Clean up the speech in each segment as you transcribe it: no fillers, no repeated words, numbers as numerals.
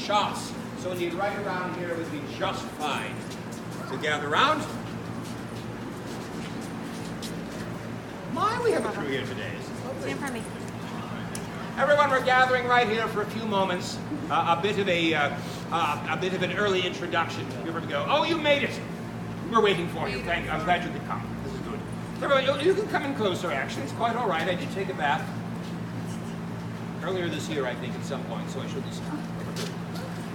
shots. So indeed, right around here would be just fine. So gather around. My, we have a crew here today. Stand for me. Everyone, we're gathering right here for a few moments. A bit of an early introduction. Here we go. Oh, you made it. We're waiting for you. Thank you. I'm glad you could come. This is good. Everyone, you can come in closer. Actually, it's quite all right. I did take a bath earlier this year, I think, at some point. So I should be.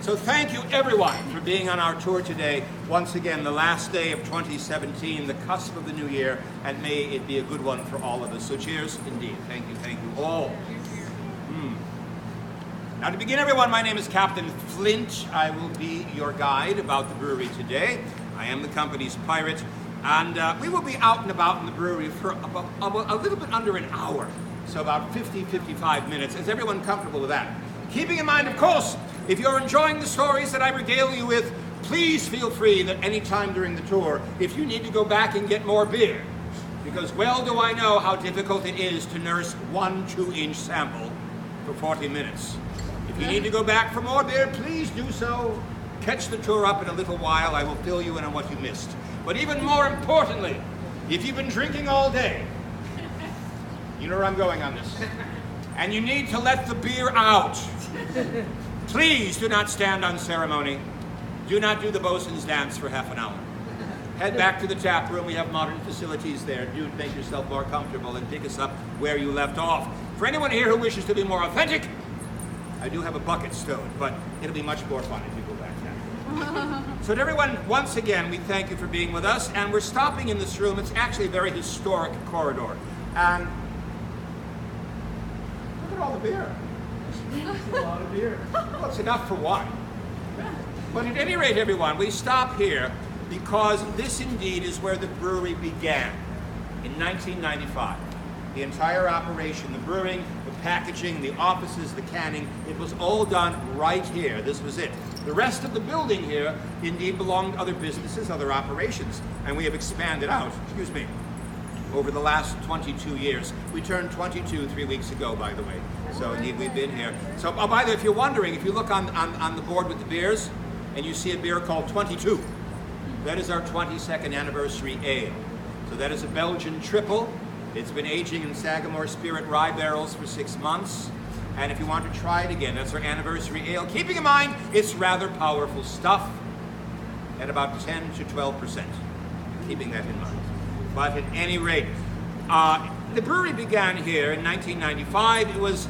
So thank you, everyone, for being on our tour today. Once again, the last day of 2017, the cusp of the new year, and may it be a good one for all of us. So cheers, indeed. Thank you all. Now to begin, everyone, my name is Captain Flint. I will be your guide about the brewery today. I am the company's pirate, and we will be out and about in the brewery for about a little bit under an hour. So about 55 minutes. Is everyone comfortable with that? Keeping in mind, of course, if you're enjoying the stories that I regale you with, please feel free that any time during the tour, if you need to go back and get more beer, because well do I know how difficult it is to nurse one 2-inch sample for 40 minutes. If you need to go back for more beer, please do so. Catch the tour up in a little while. I will fill you in on what you missed. But even more importantly, if you've been drinking all day, you know where I'm going on this, and you need to let the beer out, please do not stand on ceremony. Do not do the bosun's dance for half an hour. Head back to the tap room. We have modern facilities there. Do make yourself more comfortable and pick us up where you left off. For anyone here who wishes to be more authentic, I do have a bucket stowed, but it'll be much more fun if you go back there. So to everyone, once again, we thank you for being with us, and we're stopping in this room. It's actually a very historic corridor. And look at all the beer. It's a lot of beer. Well, it's enough for one. But at any rate, everyone, we stop here because this indeed is where the brewery began in 1995. The entire operation, the brewing, the packaging, the offices, the canning, it was all done right here. This was it. The rest of the building here indeed belonged to other businesses, other operations, and we have expanded out, over the last 22 years. We turned 22 3 weeks ago, by the way. So indeed, we've been here. So, oh, by the way, if you're wondering, if you look on the board with the beers, and you see a beer called 22, that is our 22nd anniversary ale. So that is a Belgian triple. It's been aging in Sagamore Spirit rye barrels for 6 months. And if you want to try it again, that's our anniversary ale. Keeping in mind, it's rather powerful stuff at about 10 to 12%. Keeping that in mind. But at any rate, the brewery began here in 1995. It was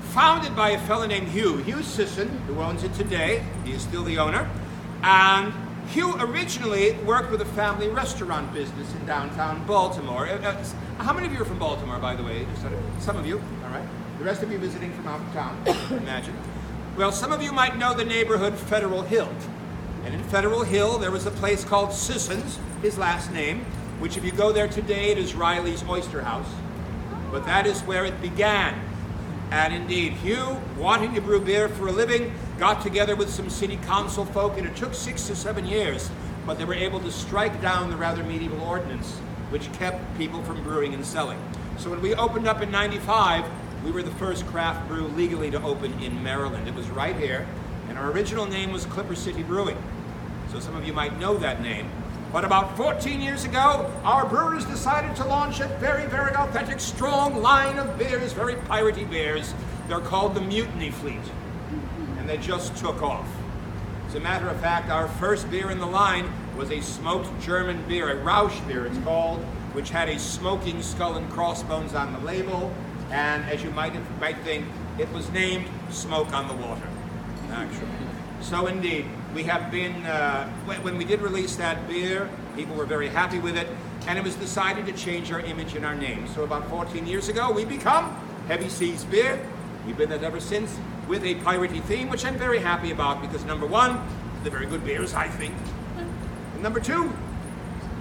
founded by a fellow named Hugh Sisson, who owns it today. He is still the owner. And Hugh originally worked with a family restaurant business in downtown Baltimore. How many of you are from Baltimore, by the way? Some of you, all right. The rest of you visiting from out of town, imagine. Well, some of you might know the neighborhood Federal Hill. And in Federal Hill, there was a place called Sisson's, his last name, which if you go there today, it is Riley's Oyster House. But that is where it began. And indeed, Hugh, wanting to brew beer for a living, got together with some city council folk, and it took 6 to 7 years, but they were able to strike down the rather medieval ordinance, which kept people from brewing and selling. So when we opened up in '95, we were the first craft brew legally to open in Maryland. It was right here, and our original name was Clipper City Brewing. So some of you might know that name. But about 14 years ago, our brewers decided to launch a very, very authentic, strong line of beers, very piratey beers. They're called the Mutiny Fleet, and they just took off. As a matter of fact, our first beer in the line was a smoked German beer, a Rausch beer it's called, which had a smoking skull and crossbones on the label, and as you might think, it was named Smoke on the Water, actually. So indeed, we have been, when we did release that beer, people were very happy with it, and it was decided to change our image and our name. So about 14 years ago, we become Heavy Seas Beer. We've been that ever since, with a piratey theme, which I'm very happy about, because number one, they're very good beers, I think. And number two,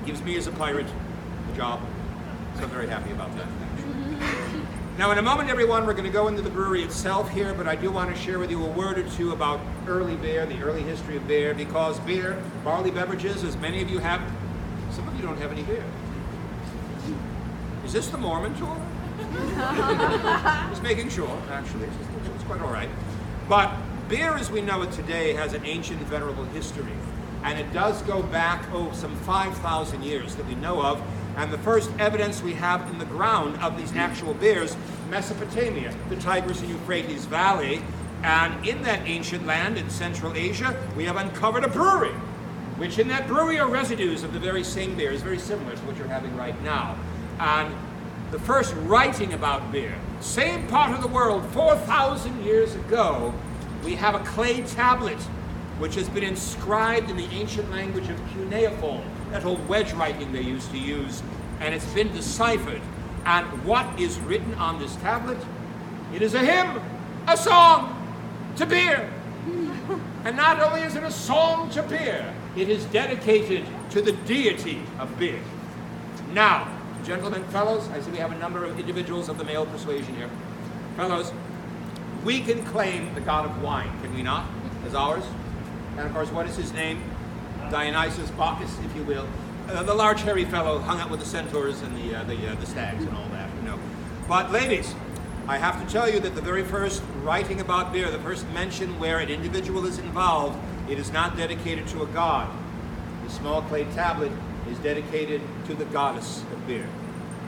it gives me as a pirate a job. So I'm very happy about that. Now in a moment, everyone, we're going to go into the brewery itself here, but I do want to share with you a word or two about early beer, the early history of beer, because beer, barley beverages, as many of you have, some of you don't have any beer. Is this the Mormon tour? Just making sure, actually, it's quite all right. But beer as we know it today has an ancient venerable history. And it does go back, some 5,000 years that we know of. And the first evidence we have in the ground of these actual beers, Mesopotamia, the Tigris and Euphrates Valley. And in that ancient land in Central Asia, we have uncovered a brewery, which in that brewery are residues of the very same beers, very similar to what you're having right now. And the first writing about beer, same part of the world, 4,000 years ago, we have a clay tablet which has been inscribed in the ancient language of cuneiform, that old wedge writing they used to use, and it's been deciphered. And what is written on this tablet? It is a hymn, a song to beer. And not only is it a song to beer, it is dedicated to the deity of beer. Now, gentlemen, fellows, I see we have a number of individuals of the male persuasion here. Fellows, we can claim the god of wine, can we not, as ours? And of course, what is his name? Dionysus, Bacchus, if you will. The large hairy fellow hung out with the centaurs and the stags and all that, you know. But ladies, I have to tell you that the very first writing about beer, the first mention where an individual is involved, it is not dedicated to a god. The small clay tablet is dedicated to the goddess of beer.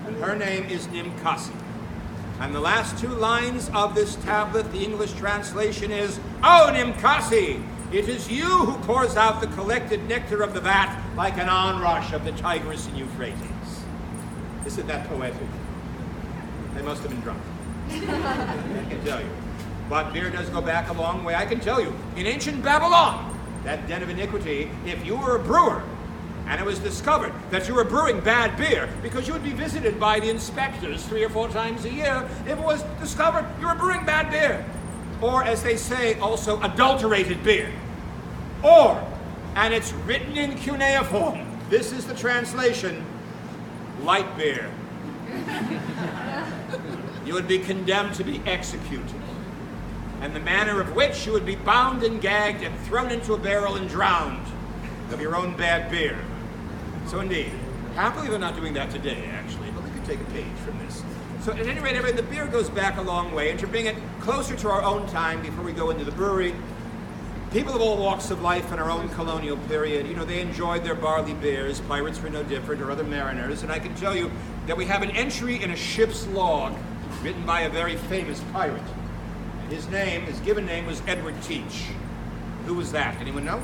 And her name is Ninkasi. And the last two lines of this tablet, the English translation is, "Oh, Ninkasi, it is you who pours out the collected nectar of the vat like an onrush of the Tigris and Euphrates." Isn't that poetic? They must have been drunk. I can tell you. But beer does go back a long way. I can tell you, in ancient Babylon, that den of iniquity, if you were a brewer, and it was discovered that you were brewing bad beer, because you would be visited by the inspectors 3 or 4 times a year, if it was discovered you were brewing bad beer. Or, as they say, also adulterated beer. Or, and it's written in cuneiform, this is the translation, light beer. You would be condemned to be executed, and the manner of which you would be bound and gagged and thrown into a barrel and drowned of your own bad beer. So indeed, happily they're not doing that today, actually, but we could take a page from this. So at any rate, the beer goes back a long way, and to bring it closer to our own time before we go into the brewery, people of all walks of life in our own colonial period, you know, they enjoyed their barley beers, pirates were no different, or other mariners, and I can tell you that we have an entry in a ship's log written by a very famous pirate. His given name was Edward Teach. Who was that? Anyone know?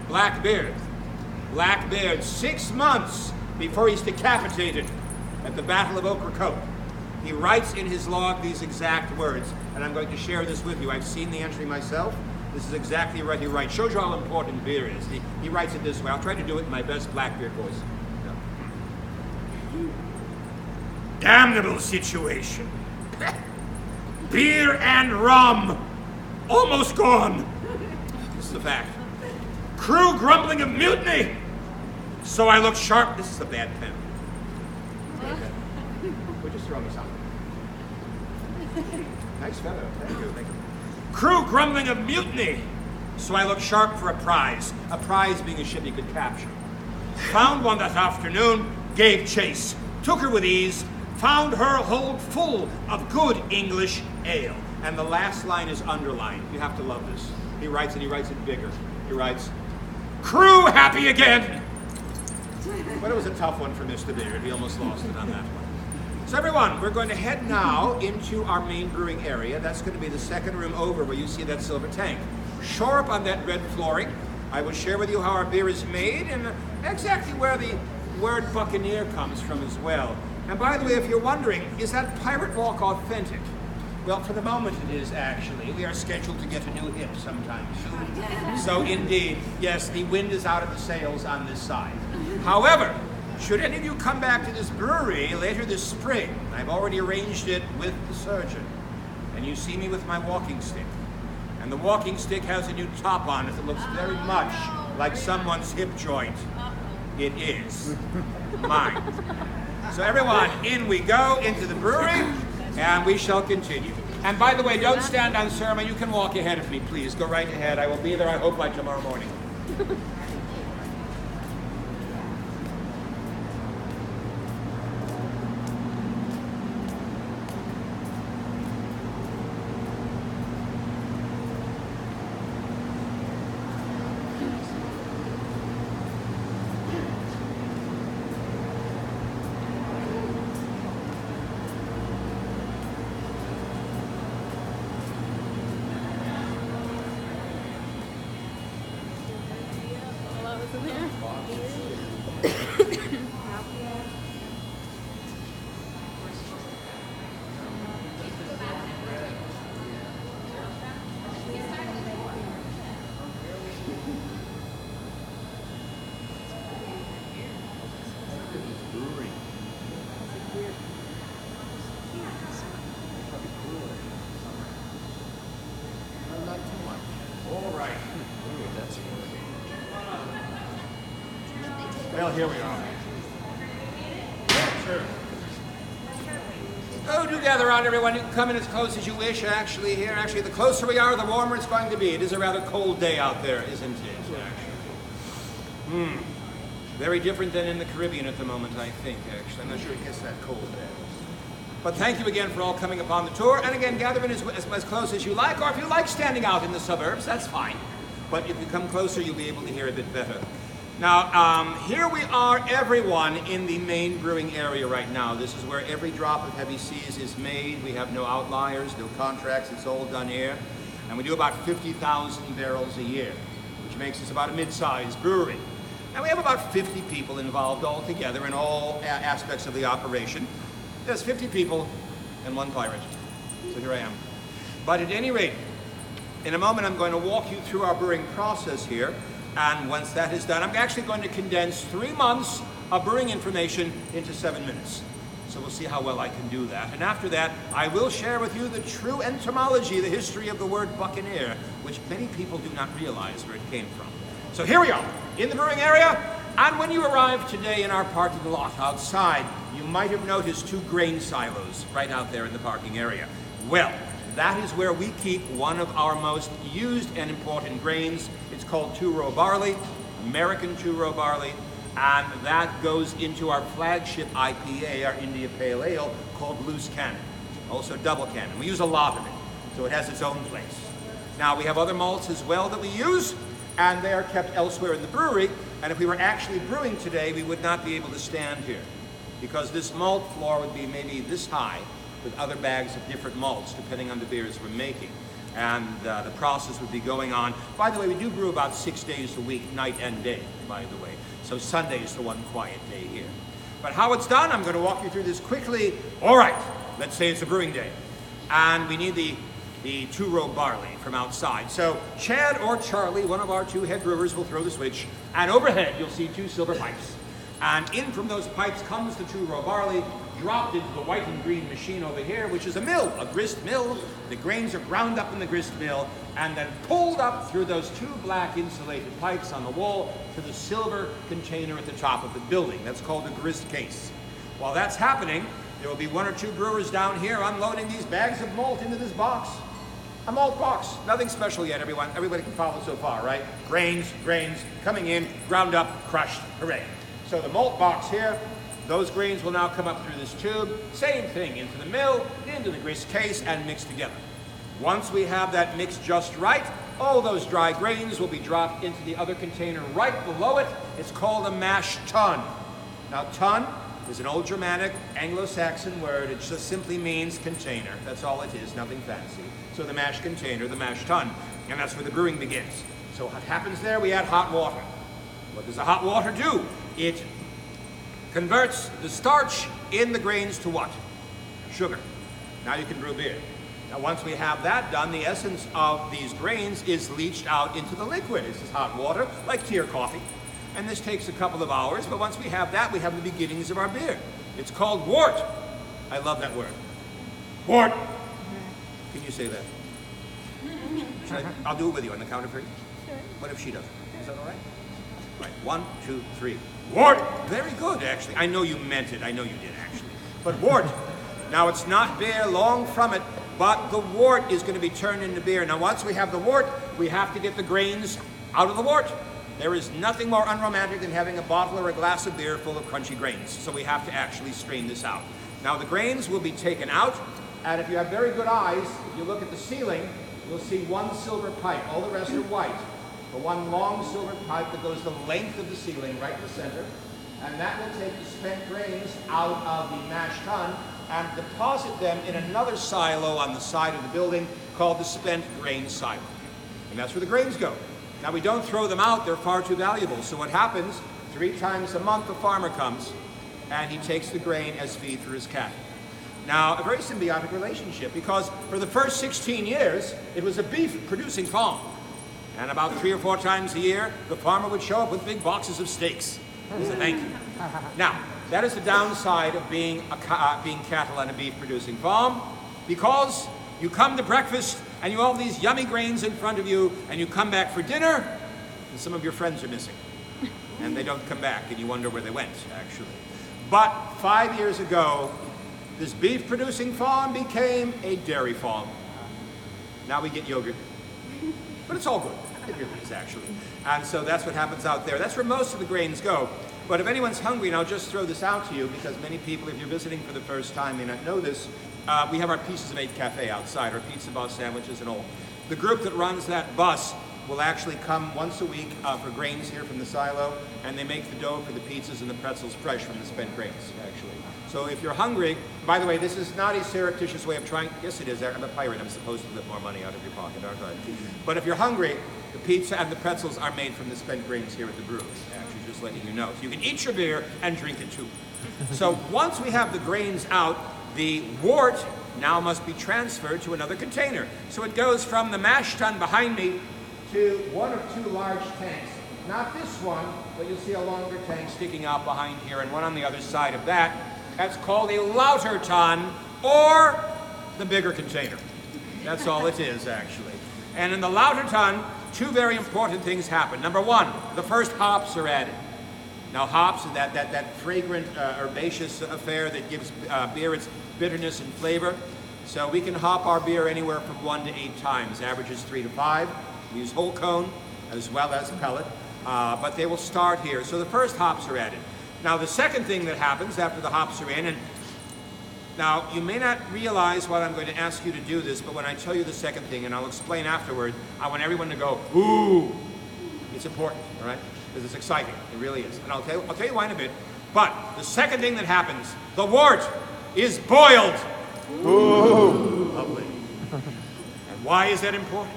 Blackbeard. Blackbeard, 6 months before he's decapitated at the Battle of Ocracoke. He writes in his log these exact words, and I'm going to share this with you. I've seen the entry myself. This is exactly what he writes. Shows you how important beer is. He writes it this way. I'll try to do it in my best Blackbeard voice. Damnable situation. Beer and rum almost gone. This is a fact. Crew grumbling of mutiny. So I look sharp. This is a bad pen. We'll just throw me something. Nice feather. Thank you. Thank you. Crew grumbling of mutiny. So I look sharp for a prize. A prize being a ship he could capture. Found one that afternoon. Gave chase. Took her with ease. Found her hold full of good English ale. And the last line is underlined. You have to love this. He writes it bigger. He writes, "Crew happy again." But it was a tough one for Mr. Beard. He almost lost it on that one. So everyone, we're going to head now into our main brewing area. That's going to be the second room over where you see that silver tank. Shore up on that red flooring. I will share with you how our beer is made and exactly where the word buccaneer comes from as well. And by the way, if you're wondering, is that Pirate Walk authentic? Well, for the moment it is actually. We are scheduled to get a new hip sometime soon. So indeed, yes, the wind is out of the sails on this side. However, should any of you come back to this brewery later this spring, I've already arranged it with the surgeon, and you see me with my walking stick. And the walking stick has a new top on it that looks very much like someone's hip joint. It is mine. So everyone, in we go into the brewery, and we shall continue. And by the way, don't stand on ceremony. You can walk ahead of me, please. Go right ahead. I will be there, I hope, by tomorrow morning. Well, here we are. Sure. Oh, do gather around, everyone. You can come in as close as you wish. Actually, the closer we are, the warmer it's going to be. It is a rather cold day out there, isn't it? Actually. Very different than in the Caribbean at the moment, I think, actually. I'm not sure it gets that cold there. But thank you again for all coming upon the tour. And again, gather in as close as you like, or if you like standing out in the suburbs, that's fine. But if you come closer, you'll be able to hear a bit better. Now, here we are, everyone, in the main brewing area right now. This is where every drop of Heavy Seas is made. We have no outliers, no contracts. It's all done here. And we do about 50,000 barrels a year, which makes us about a mid-sized brewery. And we have about 50 people involved altogether in all aspects of the operation. There's 50 people and one pirate. So here I am. But at any rate, in a moment I'm going to walk you through our brewing process here. And once that is done, I'm actually going to condense 3 months of brewing information into 7 minutes. So we'll see how well I can do that. And after that, I will share with you the true entomology, the history of the word buccaneer, which many people do not realize where it came from. So here we are, in the brewing area. And when you arrived today in our parking lot outside, you might have noticed 2 grain silos right out there in the parking area. Well, that is where we keep one of our most used and important grains. It's called 2-row barley, American 2-row barley, and that goes into our flagship IPA, our India Pale Ale, called Loose Cannon, also Double Cannon. We use a lot of it, so it has its own place. Now, we have other malts as well that we use, and they are kept elsewhere in the brewery, and if we were actually brewing today, we would not be able to stand here, because this malt floor would be maybe this high, with other bags of different malts, depending on the beers we're making. And the process would be going on. By the way, we do brew about 6 days a week, night and day, by the way. So Sunday is the one quiet day here. But how it's done, I'm going to walk you through this quickly. All right, let's say it's a brewing day. And we need the 2-row barley from outside. So Chad or Charlie, one of our 2 head brewers, will throw the switch. And overhead, you'll see 2 silver pipes. And in from those pipes comes the 2-row barley, dropped into the white and green machine over here, which is a mill, a grist mill. The grains are ground up in the grist mill and then pulled up through those 2 black insulated pipes on the wall to the silver container at the top of the building. That's called a grist case. While that's happening, there will be 1 or 2 brewers down here unloading these bags of malt into this box. A malt box. Nothing special yet, everyone. Everybody can follow so far, right? Grains, coming in, ground up, crushed. Hooray. So the malt box here, those grains will now come up through this tube, same thing, into the mill, into the grist case, and mixed together. Once we have that mixed just right, all those dry grains will be dropped into the other container right below it. It's called a mash tun. Now, tun is an old Germanic, Anglo-Saxon word. It just simply means container. That's all it is, nothing fancy. So the mash container, the mash tun, and that's where the brewing begins. So what happens there? We add hot water. What does the hot water do? It converts the starch in the grains to what? Sugar. Now you can brew beer. Now once we have that done, the essence of these grains is leached out into the liquid. This is hot water, like tea or coffee. And this takes a couple of hours, but once we have that, we have the beginnings of our beer. It's called wort. I love that word. Wort. Can you say that? I'll do it with you on the count of 3. Sure. What if she doesn't? Is that all right? Right, 1, 2, 3. Wort! Very good, actually. I know you meant it. I know you did, actually. But wort. Now, it's not beer, long from it, but the wort is going to be turned into beer. Now, once we have the wort, we have to get the grains out of the wort. There is nothing more unromantic than having a bottle or a glass of beer full of crunchy grains. So we have to actually strain this out. Now, the grains will be taken out, and if you have very good eyes, if you look at the ceiling, you'll see 1 silver pipe. All the rest are white. The 1 long silver pipe that goes the length of the ceiling, right in the center, and that will take the spent grains out of the mash tun and deposit them in another silo on the side of the building called the spent grain silo. And that's where the grains go. Now we don't throw them out, they're far too valuable. So what happens, 3 times a month the farmer comes and he takes the grain as feed for his cattle. Now, a very symbiotic relationship, because for the first 16 years, it was a beef-producing farm. And about 3 or 4 times a year, the farmer would show up with big boxes of steaks as a thank you. Now, that is the downside of being cattle on a beef-producing farm, because you come to breakfast and you have all these yummy grains in front of you, and you come back for dinner, and some of your friends are missing. And they don't come back, and you wonder where they went, actually. But 5 years ago, this beef-producing farm became a dairy farm. Now we get yogurt. But it's all good. It really is, actually. And so that's what happens out there. That's where most of the grains go. But if anyone's hungry, and I'll just throw this out to you, because many people, if you're visiting for the first time, may not know this, we have our Pieces of 8 cafe outside, our pizza bus, sandwiches, and all. The group that runs that bus will actually come once a week for grains here from the silo, and they make the dough for the pizzas and the pretzels fresh from the spent grains, actually. So if you're hungry, by the way, this is not a surreptitious way of trying, yes it is, I'm a pirate, I'm supposed to lift more money out of your pocket, aren't I? But if you're hungry, the pizza and the pretzels are made from the spent grains here at the brewery, actually, just letting you know. So you can eat your beer and drink it too. So once we have the grains out, the wort now must be transferred to another container. So it goes from the mash tun behind me to 1 or 2 large tanks. Not this one, but you'll see a longer tank sticking out behind here and one on the other side of that. That's called a louter ton, or the bigger container. That's all it is, actually. And in the louter ton, 2 very important things happen. Number 1, the first hops are added. Now hops, that fragrant, herbaceous affair that gives beer its bitterness and flavor. So we can hop our beer anywhere from 1 to 8 times. Average is 3 to 5. We use whole cone as well as pellet, but they will start here. So the first hops are added. Now the second thing that happens after the hops are in, and now you may not realize while I'm going to ask you to do this, but when I tell you the second thing, and I'll explain afterward, I want everyone to go, ooh. It's important, all right? Because it's exciting, it really is. And I'll tell you why in a bit. But the second thing that happens, the wort is boiled. Ooh, lovely. And why is that important?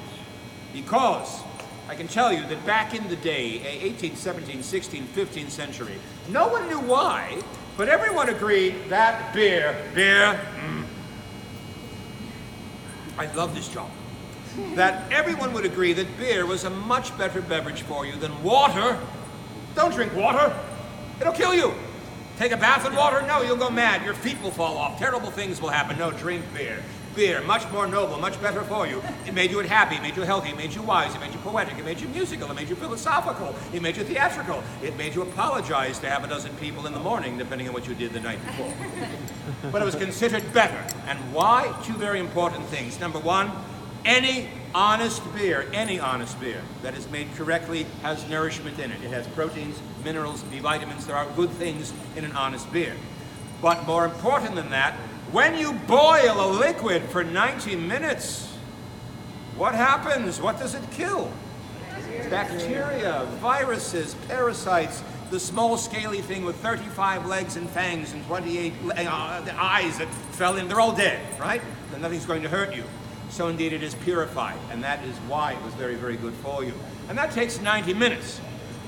Because I can tell you that back in the day, 18th, 17th, 16th, 15th century, no one knew why, but everyone agreed that beer, I love this job, that everyone would agree that beer was a much better beverage for you than water. Don't drink water, it'll kill you. Take a bath in water? No, you'll go mad, your feet will fall off, terrible things will happen. No, drink beer. Beer, much more noble, much better for you. It made you happy, it made you healthy, it made you wise, it made you poetic, it made you musical, it made you philosophical, it made you theatrical, it made you apologize to half a dozen people in the morning, depending on what you did the night before. But it was considered better. And why? 2 very important things. Number 1, any honest beer that is made correctly has nourishment in it. It has proteins, minerals, B vitamins. There are good things in an honest beer. But more important than that, when you boil a liquid for 90 minutes, what happens? What does it kill? Bacteria, viruses, parasites, the small scaly thing with 35 legs and fangs and 28 eyes that fell in, they're all dead, right? And nothing's going to hurt you. So indeed it is purified, and that is why it was very, very good for you. And that takes 90 minutes.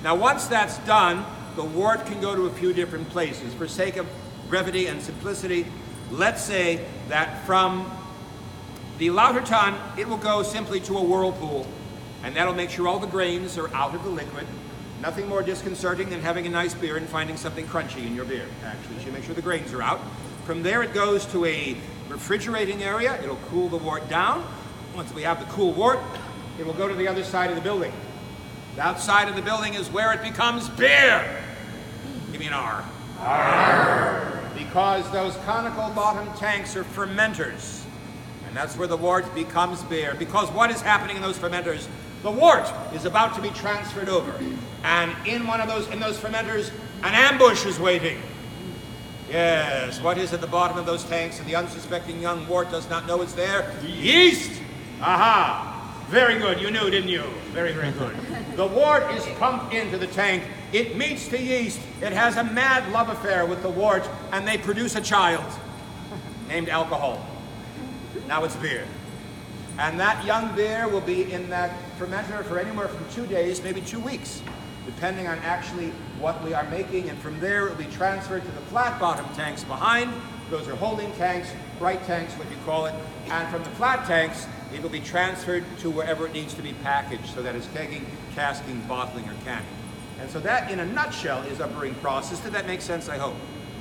Now once that's done, the wort can go to a few different places. For sake of brevity and simplicity, let's say that from the louter ton, it will go simply to a whirlpool, and that'll make sure all the grains are out of the liquid. Nothing more disconcerting than having a nice beer and finding something crunchy in your beer, actually. So you make sure the grains are out. From there it goes to a refrigerating area. It'll cool the wort down. Once we have the cool wort, it will go to the other side of the building. The outside of the building is where it becomes beer. Give me an R. R. Because those conical bottom tanks are fermenters. And that's where the wort becomes beer. Because what is happening in those fermenters? The wort is about to be transferred over. And in those fermenters, an ambush is waiting. Yes, what is at the bottom of those tanks and the unsuspecting young wort does not know it's there? Yeast! Aha! Very good, you knew, didn't you? Very, very good. The wort is pumped into the tank. It meets the yeast. It has a mad love affair with the wort, and they produce a child named alcohol. Now it's beer. And that young beer will be in that fermenter for anywhere from 2 days, maybe 2 weeks, depending on actually what we are making. And from there, it will be transferred to the flat bottom tanks behind. Those are holding tanks, bright tanks, what you call it. And from the flat tanks, it will be transferred to wherever it needs to be packaged, so that is kegging, casking, bottling, or canning. And so that, in a nutshell, is our brewing process. Did that make sense, I hope?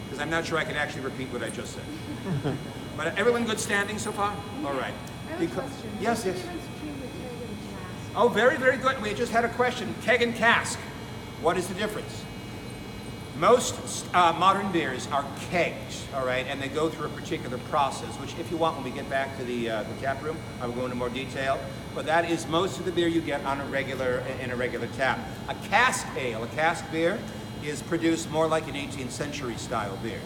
Because I'm not sure I can actually repeat what I just said. But everyone good standing so far? All right. I have a question. Yes, yes. What's the difference between the keg and the cask? Oh, very, very good. We just had a question. Keg and cask. What is the difference? Most modern beers are kegs, all right, and they go through a particular process, which if you want, when we get back to the tap room, I will go into more detail. But that is most of the beer you get on in a regular tap. A cask ale, a cask beer, is produced more like an 18th century style beer.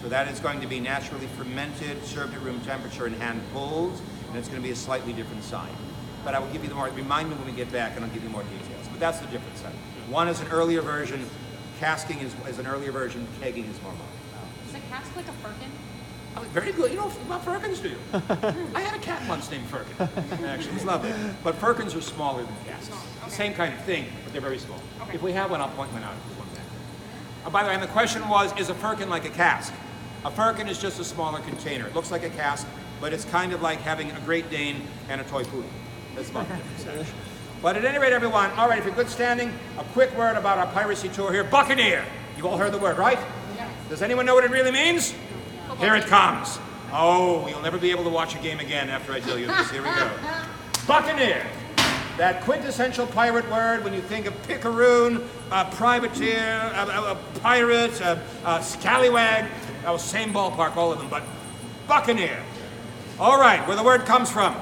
So that is going to be naturally fermented, served at room temperature, and hand pulled, and it's going to be a slightly different sign. But I will give you remind me when we get back, and I'll give you more details. But that's the difference. One is an earlier version. Casking is an earlier version, kegging is more modern. Is a cask like a firkin? Oh, very good. You know about firkins, do you? I had a cat once named Firkin. Actually, it was lovely. But firkins are smaller than casks. Okay. Same kind of thing, but they're very small. Okay. If we have one, I'll point one out if there's one back. By the way, and the question was, is a firkin like a cask? A firkin is just a smaller container. It looks like a cask, but it's kind of like having a Great Dane and a toy poodle. That's about the difference, actually. But at any rate, everyone, all right, if you're good standing, a quick word about our piracy tour here. Buccaneer. You've all heard the word, right? Yes. Does anyone know what it really means? Here it comes. Oh, you'll never be able to watch a game again after I tell you this. Here we go. Buccaneer. That quintessential pirate word when you think of picaroon, privateer, a pirate, a scallywag. Oh, same ballpark, all of them, but buccaneer. All right, where the word comes from.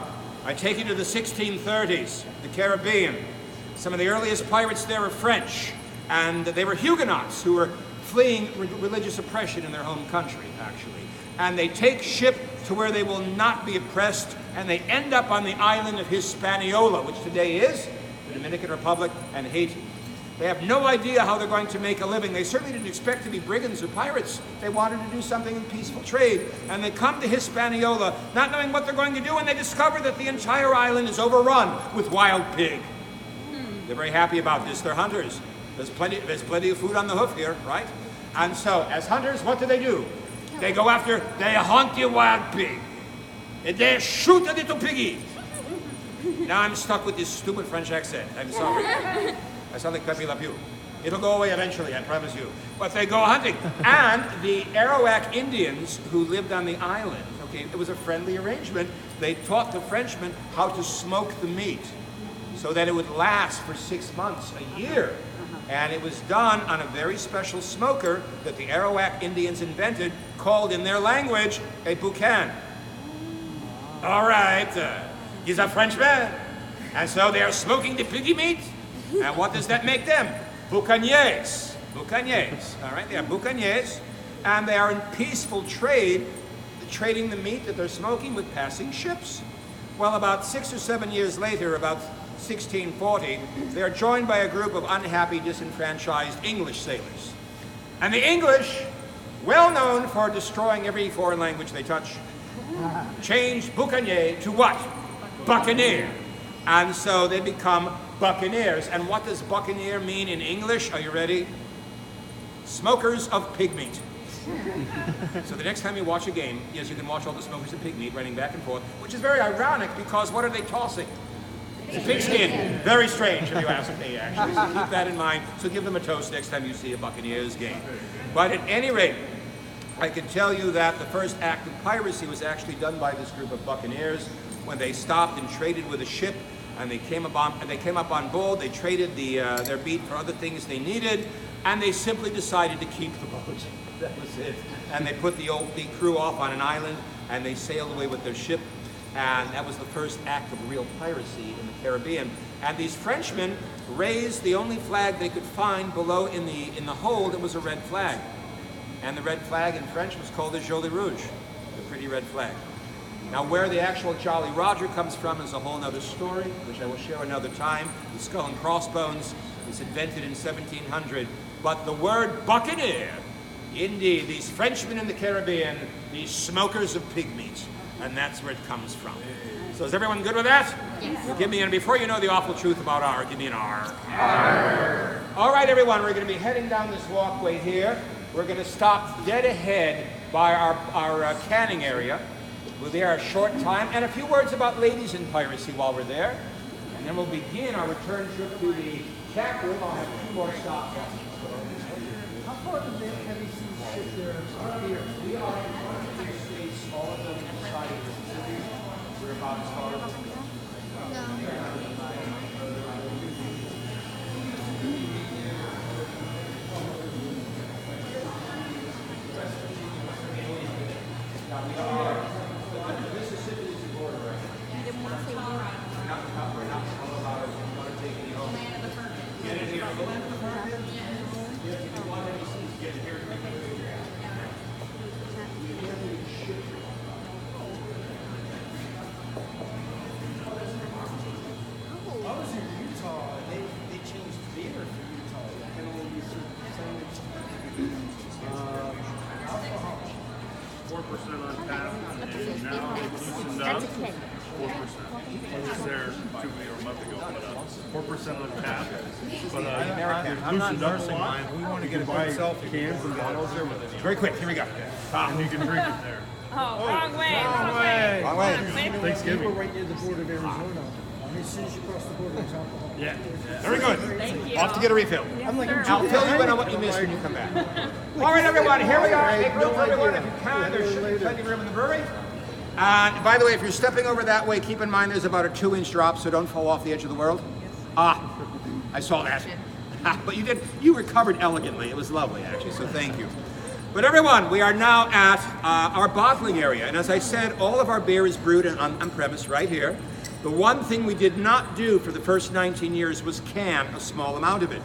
I take you to the 1630s, the Caribbean. Some of the earliest pirates there were French, and they were Huguenots who were fleeing religious oppression in their home country, actually. And they take ship to where they will not be oppressed, and they end up on the island of Hispaniola, which today is the Dominican Republic and Haiti. They have no idea how they're going to make a living. They certainly didn't expect to be brigands or pirates. They wanted to do something in peaceful trade. And they come to Hispaniola, not knowing what they're going to do, and they discover that the entire island is overrun with wild pig. They're very happy about this. They're hunters. There's plenty of food on the hoof here, right? And so, as hunters, what do? They go after, they hunt the wild pig. And they shoot the little piggy. Now I'm stuck with this stupid French accent. I'm sorry. I sound like Pepe Le Pew. It'll go away eventually, I promise you. But they go hunting. And the Arawak Indians who lived on the island, okay, it was a friendly arrangement. They taught the Frenchmen how to smoke the meat so that it would last for 6 months, a year. And it was done on a very special smoker that the Arawak Indians invented, called in their language a boucan. All right, he's a Frenchman. And so they are smoking the piggy meat. And what does that make them? Boucaniers. Boucaniers. All right, they are boucaniers. And they are in peaceful trade, trading the meat that they're smoking with passing ships. Well, about 6 or 7 years later, about 1640, they are joined by a group of unhappy, disenfranchised English sailors. And the English, well known for destroying every foreign language they touch, changed boucanier to what? Buccaneer. And so they become buccaneers. And what does buccaneer mean in English? Are you ready? Smokers of pig meat. So the next time you watch a game, yes, you can watch all the smokers of pig meat running back and forth, which is very ironic because what are they tossing? It's a pigskin. Very strange if you ask me, actually. So keep that in mind. So give them a toast next time you see a Buccaneers game. But at any rate, I can tell you that the first act of piracy was actually done by this group of buccaneers when they stopped and traded with a ship, and they came up on board. They traded their meat for other things they needed, and they simply decided to keep the boat. That was it. And they put the crew off on an island, and they sailed away with their ship. And that was the first act of real piracy in the Caribbean. And these Frenchmen raised the only flag they could find below in the hold. It was a red flag. And the red flag in French was called the Joli Rouge, the pretty red flag. Now where the actual Jolly Roger comes from is a whole other story, which I will share another time. The skull and crossbones was invented in 1700. But the word buccaneer, indeed, these Frenchmen in the Caribbean, these smokers of pig meat, and that's where it comes from. So is everyone good with that? Yes. Give me, and before you know the awful truth about R, give me an R. R. All right, everyone, we're going to be heading down this walkway here. We're going to stop dead ahead by our canning area. We'll be there a short time, and a few words about ladies in piracy while we're there. And then we'll begin our return trip to the tap room. I'll have 2 more stops. How far does the heavy seas ship there? We are in one of the big states, all of them inside of Mississippi. We're about as far as... Mississippi is the border right now. You didn't want to say where. We're not all about it. We want to take you home. Get in here. If you want any seats, get in here. I was in Utah, and they changed beer for Utah. You can only use certain alcohol. 4% on tap, and now they've loosened up. 4%. Was there 2 or a month ago? 4% on tap. But I'm not nursing mine. We want to get a good selfie. Cans and bottles there with it. Very quick, here we go. And you can drink it there. Oh, wrong way. Wrong way. Thanksgiving. We're right near the border of Arizona. As soon as you cross the border, there's alcohol. Yeah. Very good. Thank you. Off to get a refill. I'm like, I'll tell you on what you missed when you come back. All right, everyone, here we are. Make room for everyone if you can. There should be plenty of room in the brewery. And by the way, if you're stepping over that way, keep in mind there's about a 2-inch drop, so don't fall off the edge of the world. I saw that. But you recovered elegantly. It was lovely, actually, so thank you. But everyone, we are now at our bottling area. And as I said, all of our beer is brewed on premise right here. The one thing we did not do for the first 19 years was can a small amount of it.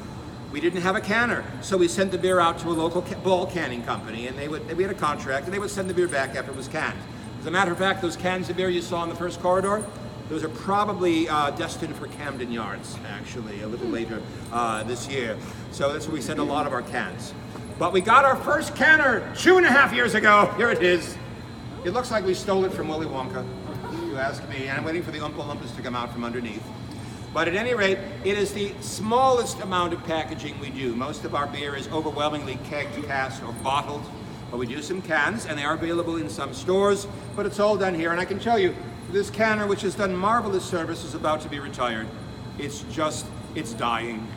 We didn't have a canner, so we sent the beer out to a local ball canning company, and we had a contract, and they would send the beer back after it was canned. As a matter of fact, those cans of beer you saw in the first corridor, those are probably destined for Camden Yards, actually, a little later this year. So that's where we send a lot of our cans. But we got our first canner 2.5 years ago. Here it is. It looks like we stole it from Willy Wonka, if you ask me, and I'm waiting for the Oompa Loompas to come out from underneath. But at any rate, it is the smallest amount of packaging we do. Most of our beer is overwhelmingly kegged, cast, or bottled. But we do some cans, and they are available in some stores, but it's all done here. And I can tell you, this canner, which has done marvelous service, is about to be retired. It's dying.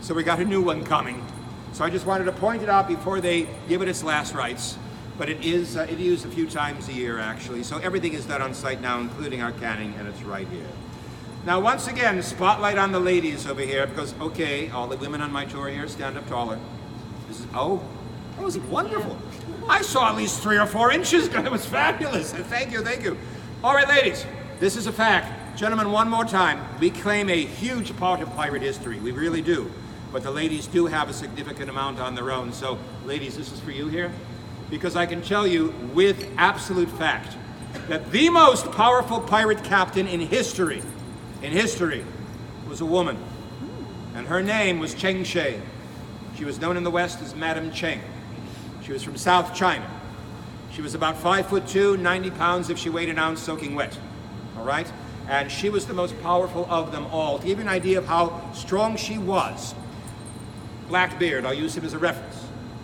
So we got a new one coming. So I just wanted to point it out before they give it its last rites. But it is used a few times a year, actually. So everything is done on site now, including our canning, and it's right here. Now, once again, spotlight on the ladies over here, because, okay, all the women on my tour here, stand up taller. That was wonderful. I saw at least 3 or 4 inches. It was fabulous. Thank you, thank you. All right, ladies, this is a fact. Gentlemen, one more time, we claim a huge part of pirate history. We really do. But the ladies do have a significant amount on their own. So, ladies, this is for you here. Because I can tell you with absolute fact that the most powerful pirate captain in history was a woman. And her name was Cheng Sheh. She was known in the West as Madam Cheng. She was from South China. She was about 5'2", 90 pounds if she weighed an ounce soaking wet. All right? And she was the most powerful of them all. To give you an idea of how strong she was, Blackbeard, I'll use him as a reference.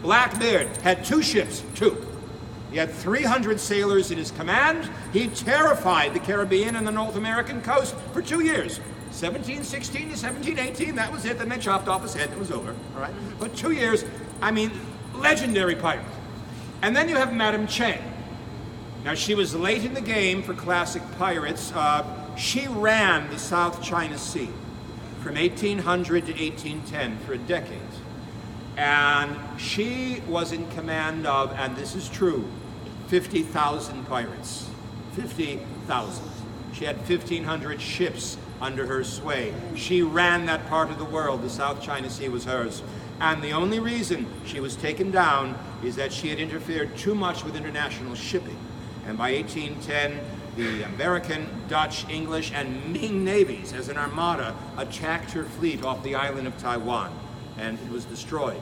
Blackbeard had 2 ships, 2. He had 300 sailors in his command. He terrified the Caribbean and the North American coast for 2 years. 1716 to 1718, that was it. Then they chopped off his head, it was over, all right? But 2 years, I mean, legendary pirate. And then you have Madam Cheng. Now, she was late in the game for classic pirates. She ran the South China Sea from 1800 to 1810 for a decade. And she was in command of, and this is true, 50,000 pirates. 50,000. She had 1,500 ships under her sway. She ran that part of the world. The South China Sea was hers. And the only reason she was taken down is that she had interfered too much with international shipping. And by 1810, the American, Dutch, English, and Ming navies, as an armada, attacked her fleet off the island of Taiwan, and it was destroyed.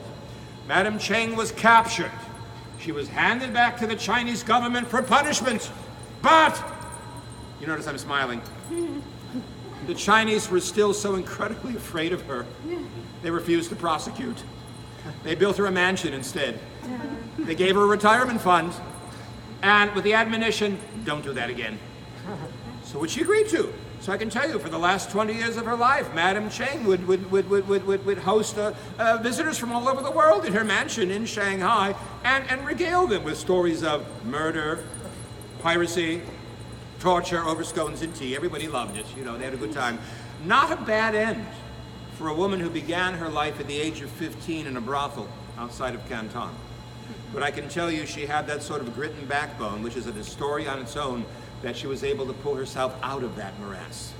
Madam Cheng was captured. She was handed back to the Chinese government for punishment. But You notice I'm smiling. The Chinese were still so incredibly afraid of her, they refused to prosecute. They built her a mansion instead. They gave her a retirement fund, and with the admonition, don't do that again. So which she agreed to. So I can tell you, for the last 20 years of her life, Madame Cheng would host visitors from all over the world in her mansion in Shanghai and regale them with stories of murder, piracy, torture over scones and tea. Everybody loved it. You know, they had a good time. Not a bad end for a woman who began her life at the age of 15 in a brothel outside of Canton. But I can tell you she had that sort of grit and backbone, which is a story on its own, that she was able to pull herself out of that morass.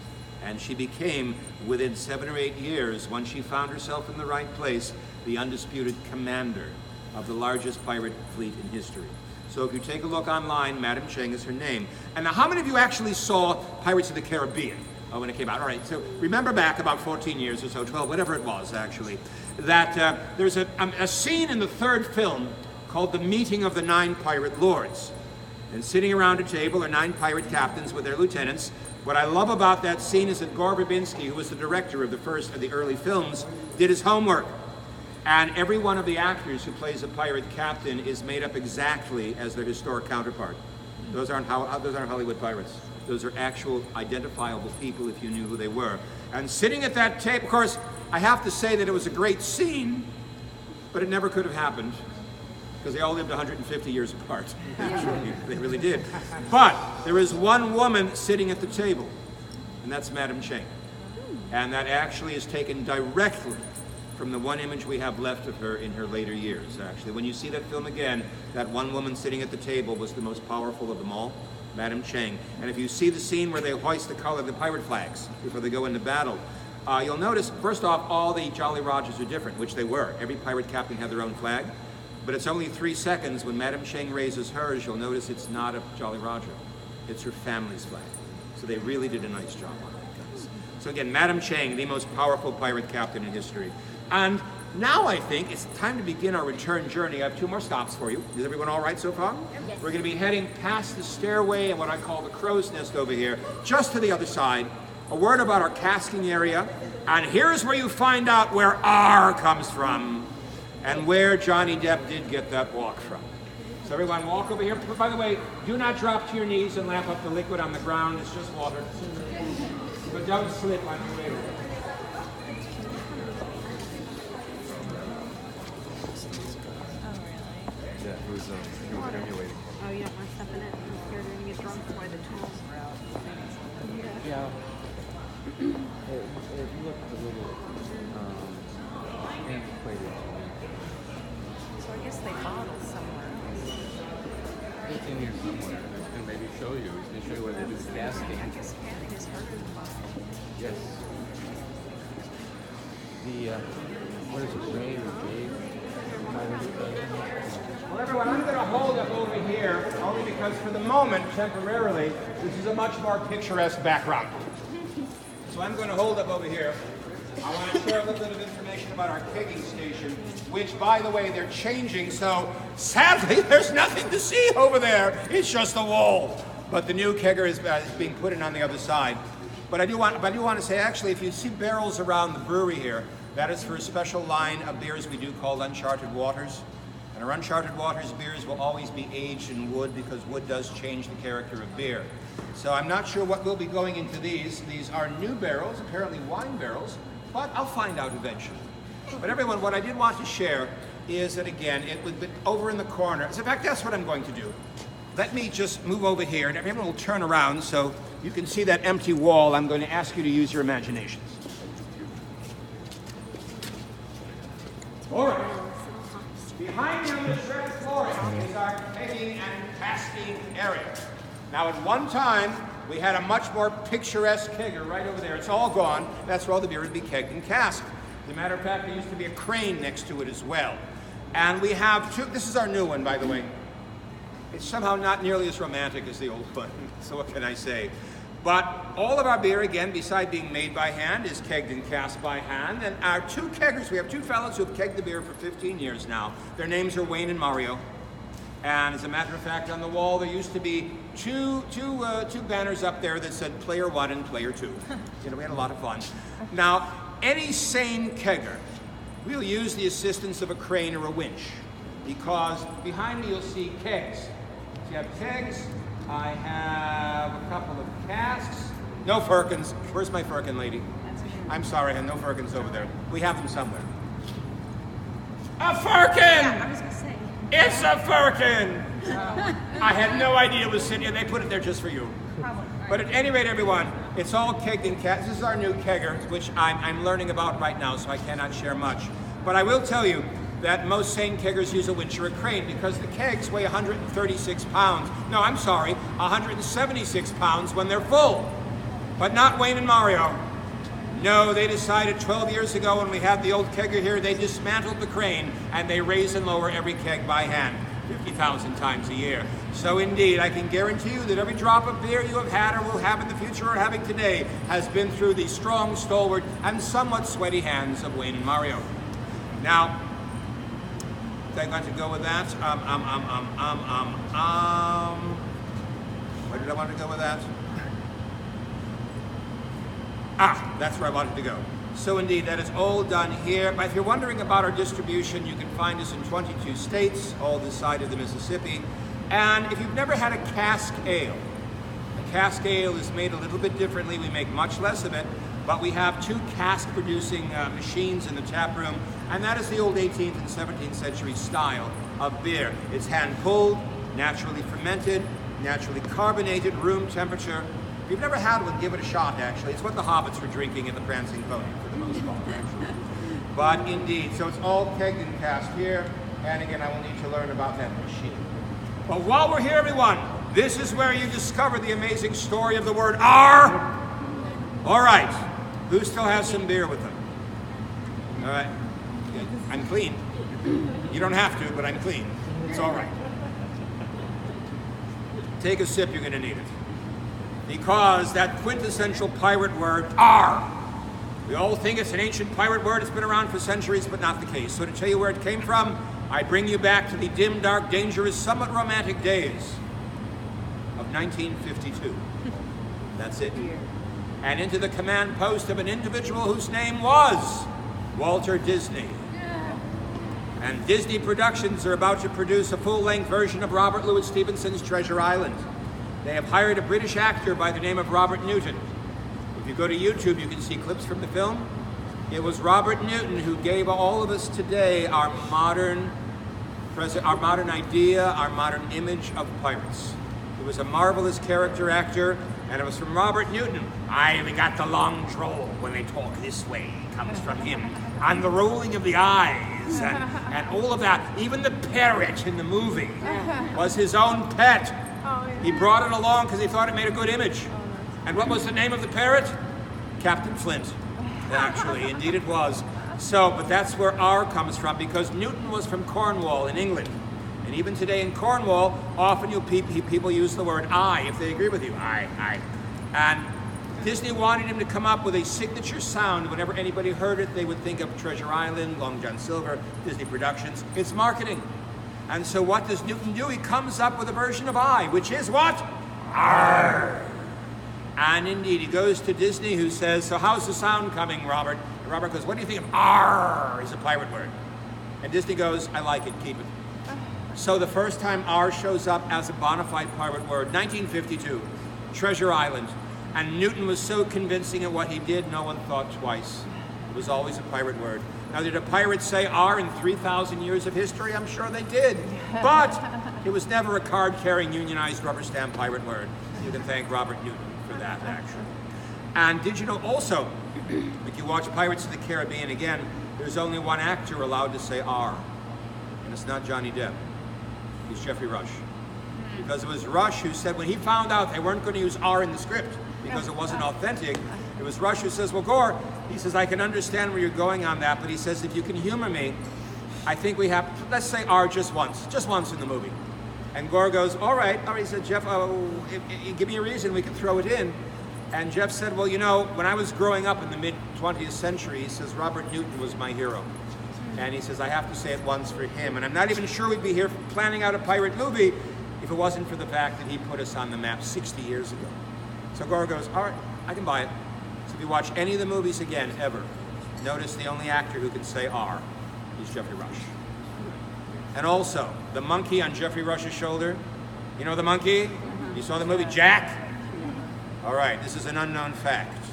And she became, within 7 or 8 years, when she found herself in the right place, the undisputed commander of the largest pirate fleet in history. So if you take a look online, Madame Cheng is her name. And now, how many of you actually saw Pirates of the Caribbean when it came out? All right, so remember back about 14 years or so, 12, whatever it was actually, that there's a scene in the third film called The Meeting of the 9 Pirate Lords. And sitting around a table are 9 pirate captains with their lieutenants. What I love about that scene is that Gore Verbinski, who was the director of the early films, did his homework. And every one of the actors who plays a pirate captain is made up exactly as their historic counterpart. Those aren't Hollywood pirates. Those are actual identifiable people if you knew who they were. And sitting at that table, of course, I have to say that it was a great scene, but it never could have happened, because they all lived 150 years apart. Actually, they really did. But there is one woman sitting at the table, and that's Madame Cheng. And that actually is taken directly from the one image we have left of her in her later years, actually. When you see that film again, that one woman sitting at the table was the most powerful of them all, Madame Cheng. And if you see the scene where they hoist the pirate flags before they go into battle, you'll notice, first off, all the Jolly Rogers are different, which they were. Every pirate captain had their own flag. But it's only 3 seconds when Madame Cheng raises hers, you'll notice it's not a Jolly Roger. It's her family's flag. So they really did a nice job on that, guys. So again, Madame Cheng, the most powerful pirate captain in history. And now I think it's time to begin our return journey. I have 2 more stops for you. Is everyone all right so far? Yes. We're going to be heading past the stairway and what I call the crow's nest over here, just to the other side. A word about our casking area. And here's where you find out where R comes from, and where Johnny Depp did get that walk from. So everyone walk over here. By the way, do not drop to your knees and lap up the liquid on the ground. It's just water. But don't slip on your way. Yeah, he was emulating. Oh, you don't want to step in it? I'm scared you're going to get drunk before the tools are out. Yeah. If you look at the little antiquated, So I guess they bottle somewhere else. it's in here somewhere. It's going to maybe show you. It's going to show you where they do the casting. I guess canning is harder than bottling. Yes. The, what is it, Ray or Dave? Well, everyone, I'm going to hold up over here, only because for the moment, temporarily, this is a much more picturesque background. So I'm going to hold up over here. I want to share a little bit of information about our kegging station, which, by the way, they're changing, so sadly, there's nothing to see over there. It's just a wall. But the new kegger is being put in on the other side. But I do want to say, actually, if you see barrels around the brewery here, that is for a special line of beers we do called Uncharted Waters. And our Uncharted Waters beers will always be aged in wood, because wood does change the character of beer. So I'm not sure what will be going into these. These are new barrels, apparently wine barrels, but I'll find out eventually. But everyone, what I did want to share is that, again, it would be over in the corner. In fact, that's what I'm going to do. Let me just move over here, and everyone will turn around so you can see that empty wall. I'm going to ask you to use your imaginations. All right. Behind me on the shredded floor is our kegging and casting area. Now, at one time, we had a much more picturesque kegger right over there. It's all gone. That's where all the beer would be kegged and casked. As a matter of fact, there used to be a crane next to it as well. And we have 2, this is our new one, by the way. It's somehow not nearly as romantic as the old one, so what can I say? But all of our beer, again, beside being made by hand, is kegged and cast by hand. And our 2 keggers, we have 2 fellows who have kegged the beer for 15 years now. Their names are Wayne and Mario. And as a matter of fact, on the wall there used to be two banners up there that said Player 1 and Player 2. You know, we had a lot of fun. Now, any sane kegger will use the assistance of a crane or a winch, because behind me you'll see kegs. So you have kegs. I have a couple of casks. No firkins. Where's my firkin lady? I'm sorry, I have no firkins over there. We have them somewhere. A firkin! Yeah, I was gonna say. It's a firkin! I had no idea it was sitting here. They put it there just for you. Probably. But at any rate, everyone, it's all kegged in casks. This is our new kegger, which I'm learning about right now, so I cannot share much. But I will tell you that most sane keggers use a winch or a crane because the kegs weigh 136 pounds. No, I'm sorry, 176 pounds when they're full. But not Wayne and Mario. No, they decided 12 years ago when we had the old kegger here, they dismantled the crane and they raise and lower every keg by hand, 50,000 times a year. So indeed, I can guarantee you that every drop of beer you have had or will have in the future or having today has been through the strong, stalwart, and somewhat sweaty hands of Wayne and Mario. Now, I'm going to go with that. Where did I want to go with that? Ah, that's where I wanted to go. So indeed, that is all done here. But if you're wondering about our distribution, you can find us in 22 states, all this side of the Mississippi. And if you've never had a cask ale, a cask ale is made a little bit differently. We make much less of it, but we have two cask-producing machines in the tap room, and that is the old 18th and 17th century style of beer. It's hand-pulled, naturally fermented, naturally carbonated, room temperature. If you've never had one, give it a shot, actually. It's what the hobbits were drinking in the Prancing Pony, for the most part, actually. But indeed, so it's all kegged and cast here, and again, I will need to learn about that machine. But while we're here, everyone, this is where you discover the amazing story of the word "R." All right, who still has some beer with them? All right, good. I'm clean. You don't have to, but I'm clean. It's all right. Take a sip, you're gonna need it. Because that quintessential pirate word, "R." We all think it's an ancient pirate word, it's been around for centuries, but not the case. So to tell you where it came from, I bring you back to the dim, dark, dangerous, somewhat romantic days of 1952. That's it. And into the command post of an individual whose name was Walter Disney. And Disney Productions are about to produce a full-length version of Robert Louis Stevenson's Treasure Island. They have hired a British actor by the name of Robert Newton. If you go to YouTube, you can see clips from the film. It was Robert Newton who gave all of us today our modern idea, our modern image of pirates. He was a marvelous character actor, and it was from Robert Newton. We got the long drawl when they talk this way, comes from him. And the rolling of the eyes, and all of that. Even the parrot in the movie was his own pet. He brought it along because he thought it made a good image. And what was the name of the parrot? Captain Flint, actually. Indeed it was. So, but that's where R comes from, because Newton was from Cornwall in England. And even today in Cornwall, often people use the word I if they agree with you. I. And Disney wanted him to come up with a signature sound. Whenever anybody heard it, they would think of Treasure Island, Long John Silver, Disney Productions. It's marketing. And so what does Newton do? He comes up with a version of I, which is what? Arr! And indeed, he goes to Disney, who says, so how's the sound coming, Robert? And Robert goes, what do you think of R is a pirate word? And Disney goes, I like it, keep it. So the first time R shows up as a bona fide pirate word, 1952, Treasure Island. And Newton was so convincing at what he did, no one thought twice. It was always a pirate word. Now, did a pirate say R in 3,000 years of history? I'm sure they did. But it was never a card-carrying, unionized, rubber stamp pirate word. You can thank Robert Newton for that, actually. And did you know also, if you watch Pirates of the Caribbean again, there's only one actor allowed to say R. And it's not Johnny Depp. It's Jeffrey Rush. Because it was Rush who said, when he found out they weren't going to use R in the script because it wasn't authentic, it was Rush who says, well, Gore, he says, I can understand where you're going on that, but he says, if you can humor me, I think we have, let's say R just once in the movie. And Gore goes, all right, he said, Jeff, give me a reason, we can throw it in. And Jeff said, well, you know, when I was growing up in the mid-20th century, he says, Robert Newton was my hero. And he says, I have to say it once for him. And I'm not even sure we'd be here planning out a pirate movie if it wasn't for the fact that he put us on the map 60 years ago. So Gore goes, all right, I can buy it. So if you watch any of the movies again, ever, notice the only actor who can say R is Geoffrey Rush. And also, the monkey on Geoffrey Rush's shoulder, you know the monkey? You saw the movie Jack? All right, this is an unknown fact.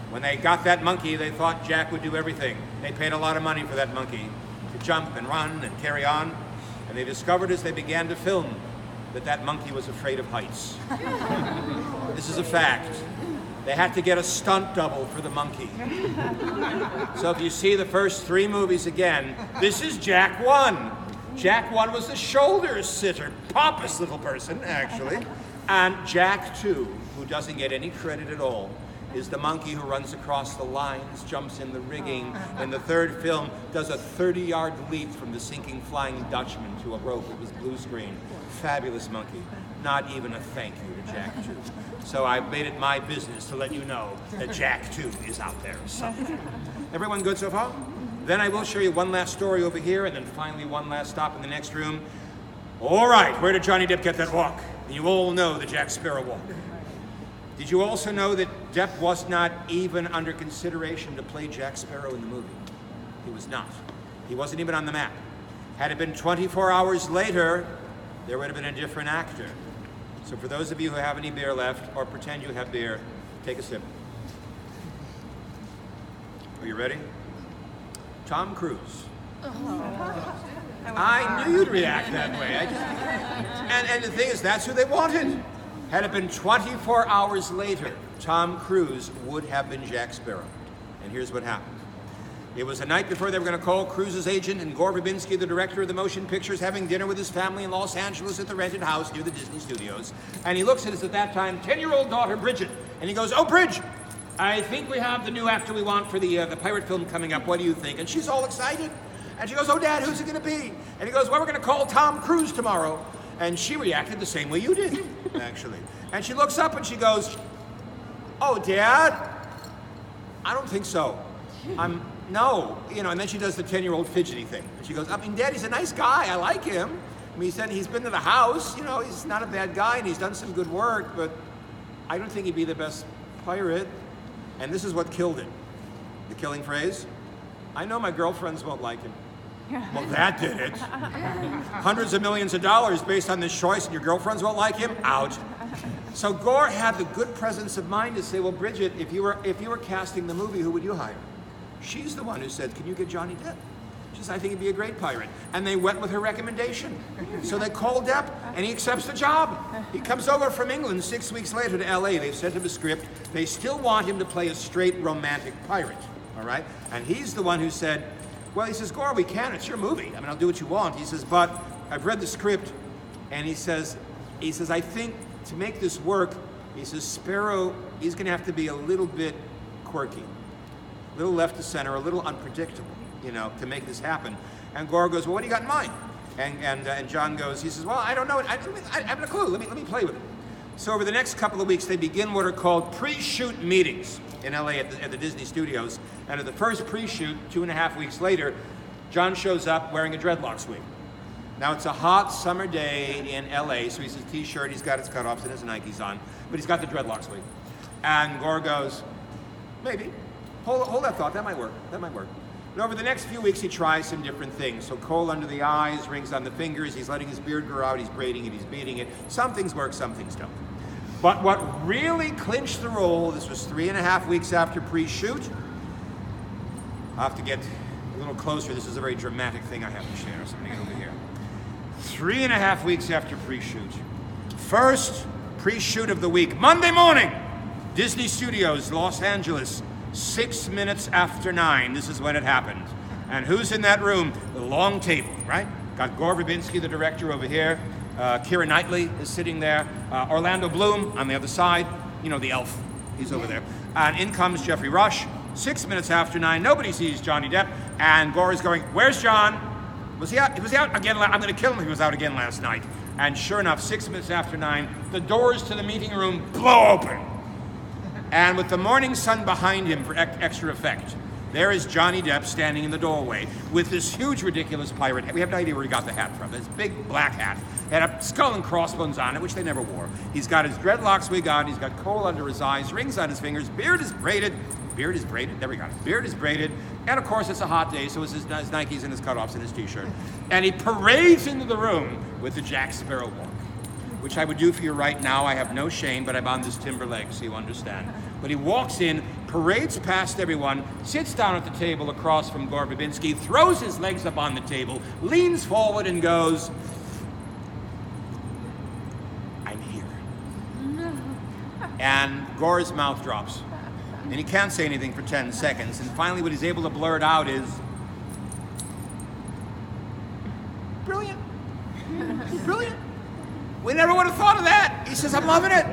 When they got that monkey, they thought Jack would do everything. They paid a lot of money for that monkey to jump and run and carry on. And they discovered as they began to film that that monkey was afraid of heights. This is a fact. They had to get a stunt double for the monkey. So if you see the first 3 movies again, this is Jack 1. Jack 1 was the shoulder sitter, pompous little person, actually. And Jack 2, who doesn't get any credit at all, is the monkey who runs across the lines, jumps in the rigging, and the third film does a 30-yard leap from the sinking Flying Dutchman to a rope. It was blue screen. Fabulous monkey. Not even a thank you to Jack 2. So I made it my business to let you know that Jack 2 is out there somewhere. Everyone good so far? Then I will show you one last story over here, and then finally one last stop in the next room. All right, where did Johnny Depp get that walk? You all know the Jack Sparrow walk. Did you also know that Depp was not even under consideration to play Jack Sparrow in the movie? He was not. He wasn't even on the map. Had it been 24 hours later, there would have been a different actor. So for those of you who have any beer left, or pretend you have beer, take a sip. Are you ready? Tom Cruise. I knew you'd react that way. And the thing is, that's who they wanted. Had it been 24 hours later, Tom Cruise would have been Jack Sparrow. And here's what happened. It was the night before they were going to call Cruise's agent and Gore Verbinski, the director of the motion pictures, having dinner with his family in Los Angeles at the rented house near the Disney Studios. And he looks at his, at that time, 10-year-old daughter, Bridget, and he goes, oh, Bridge, I think we have the new actor we want for the pirate film coming up. What do you think? And she's all excited. And she goes, oh, Dad, who's it going to be? And he goes, well, we're going to call Tom Cruise tomorrow. And she reacted the same way you did, actually. And she looks up and she goes, oh, Dad, I don't think so. No, and then she does the 10-year-old fidgety thing. And she goes, I mean, Dad, he's a nice guy. I like him. I mean, he said he's been to the house. He's not a bad guy and he's done some good work, but I don't think he'd be the best pirate. And this is what killed it. The killing phrase, I know my girlfriends won't like him. Well, that did it. Hundreds of millions of dollars based on this choice, and your girlfriends won't like him? Out. So Gore had the good presence of mind to say, well, Bridget, if you were casting the movie, who would you hire? She's the one who said, can you get Johnny Depp? She said, I think he'd be a great pirate. And they went with her recommendation. So they called Depp, and he accepts the job. He comes over from England 6 weeks later to LA. They've sent him a script. They still want him to play a straight romantic pirate, all right? And he's the one who said, well, he says, Gore, we can. It's your movie. I mean, I'll do what you want. He says, but I've read the script, and he says, I think to make this work, he says, Sparrow, he's going to have to be a little bit quirky, a little left to center, a little unpredictable, to make this happen. And Gore goes, well, what do you got in mind? And John goes, he says, well, I don't know. I haven't a clue. Let me play with it. So over the next couple of weeks, they begin what are called pre-shoot meetings in LA at the Disney Studios. And at the first pre-shoot, 2.5 weeks later, John shows up wearing a dreadlocks wig. Now it's a hot summer day in LA, so he's his t-shirt, he's got his cutoffs and his Nikes on, but he's got the dreadlocks wig. And Gore goes, maybe. Hold that thought, that might work. And over the next few weeks, he tries some different things. So kohl under the eyes, rings on the fingers, he's letting his beard grow out, he's braiding it, he's beating it. Some things work, some things don't. But what really clinched the role, this was 3.5 weeks after pre-shoot. I'll have to get a little closer. This is a very dramatic thing I have to share, so I'm gonna get over here. 3.5 weeks after pre-shoot. First pre-shoot of the week, Monday morning, Disney Studios, Los Angeles, 6 minutes after 9. This is when it happened. And who's in that room? The long table, right? Got Gore Verbinski, the director, over here. Keira Knightley is sitting there. Orlando Bloom on the other side. The elf. He's over there. And in comes Geoffrey Rush. 6 minutes after 9. Nobody sees Johnny Depp. And Gore is going, where's John? Was he out? Was he out again? I'm going to kill him if he was out again last night. And sure enough, 6 minutes after 9, the doors to the meeting room blow open. And with the morning sun behind him for extra effect, There is Johnny Depp standing in the doorway with this huge, ridiculous pirate hat. We have no idea where he got the hat from. This big black hat. Had a skull and crossbones on it, which they never wore. He's got his dreadlocks wig on. He's got coal under his eyes, rings on his fingers. Beard is braided. Beard is braided. There we go. Beard is braided. And of course, it's a hot day, so it's his Nikes and his cutoffs and his t-shirt. And he parades into the room with the Jack Sparrow walk, which I would do for you right now. I have no shame, but I'm on this timber leg, so you understand. But he walks in, parades past everyone, sits down at the table across from Gore Verbinski, throws his legs up on the table, leans forward and goes, "I'm here." And Gore's mouth drops. And he can't say anything for 10 seconds. And finally what he's able to blurt out is, "Brilliant. Brilliant. We never would have thought of that." He says, "I'm loving it.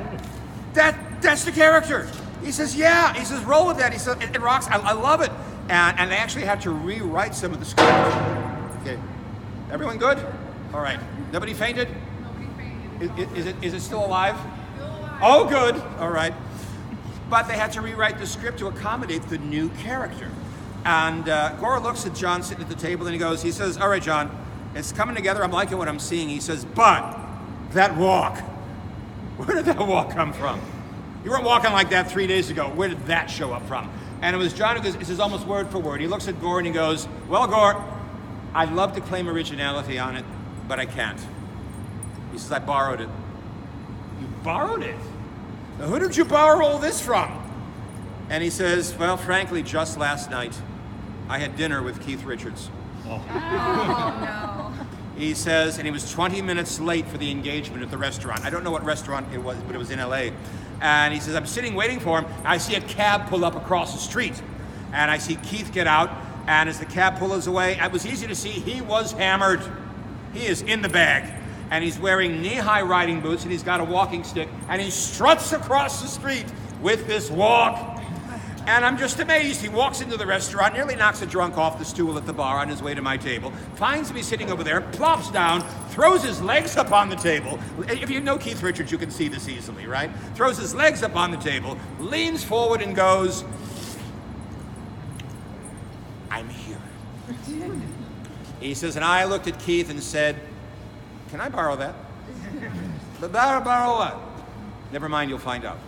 That's the character." He says, "Yeah." He says, "Roll with that." He says, "It rocks. I love it." And they actually had to rewrite some of the script. Okay. Everyone good? All right. Nobody fainted? Nobody fainted. Is it still alive? Still alive. Oh, good. All right. But they had to rewrite the script to accommodate the new character. And Gore looks at John sitting at the table and he says, "All right, John, it's coming together. I'm liking what I'm seeing." He says, "But that walk, where did that walk come from? You weren't walking like that 3 days ago. Where did that show up from?" And it was John who goes, this is almost word for word. He looks at Gore and he goes, "Well, Gore, I'd love to claim originality on it, but I can't." He says, "I borrowed it." "You borrowed it? Now, who did you borrow all this from?" And he says, "Well, frankly, just last night, I had dinner with Keith Richards." Oh, no. He says, and he was 20 minutes late for the engagement at the restaurant. I don't know what restaurant it was, but it was in LA. And he says, "I'm sitting waiting for him. I see a cab pull up across the street. And I see Keith get out. And as the cab pulls away, it was easy to see he was hammered. He is in the bag. And he's wearing knee-high riding boots, and he's got a walking stick. And he struts across the street with this walk. And I'm just amazed. He walks into the restaurant, nearly knocks a drunk off the stool at the bar on his way to my table, finds me sitting over there, plops down, throws his legs up on the table. If you know Keith Richards, you can see this easily, right? Throws his legs up on the table, leans forward and goes, "I'm here." He says, and I looked at Keith and said, "Can I borrow that?" "Borrow what?" "Never mind, you'll find out."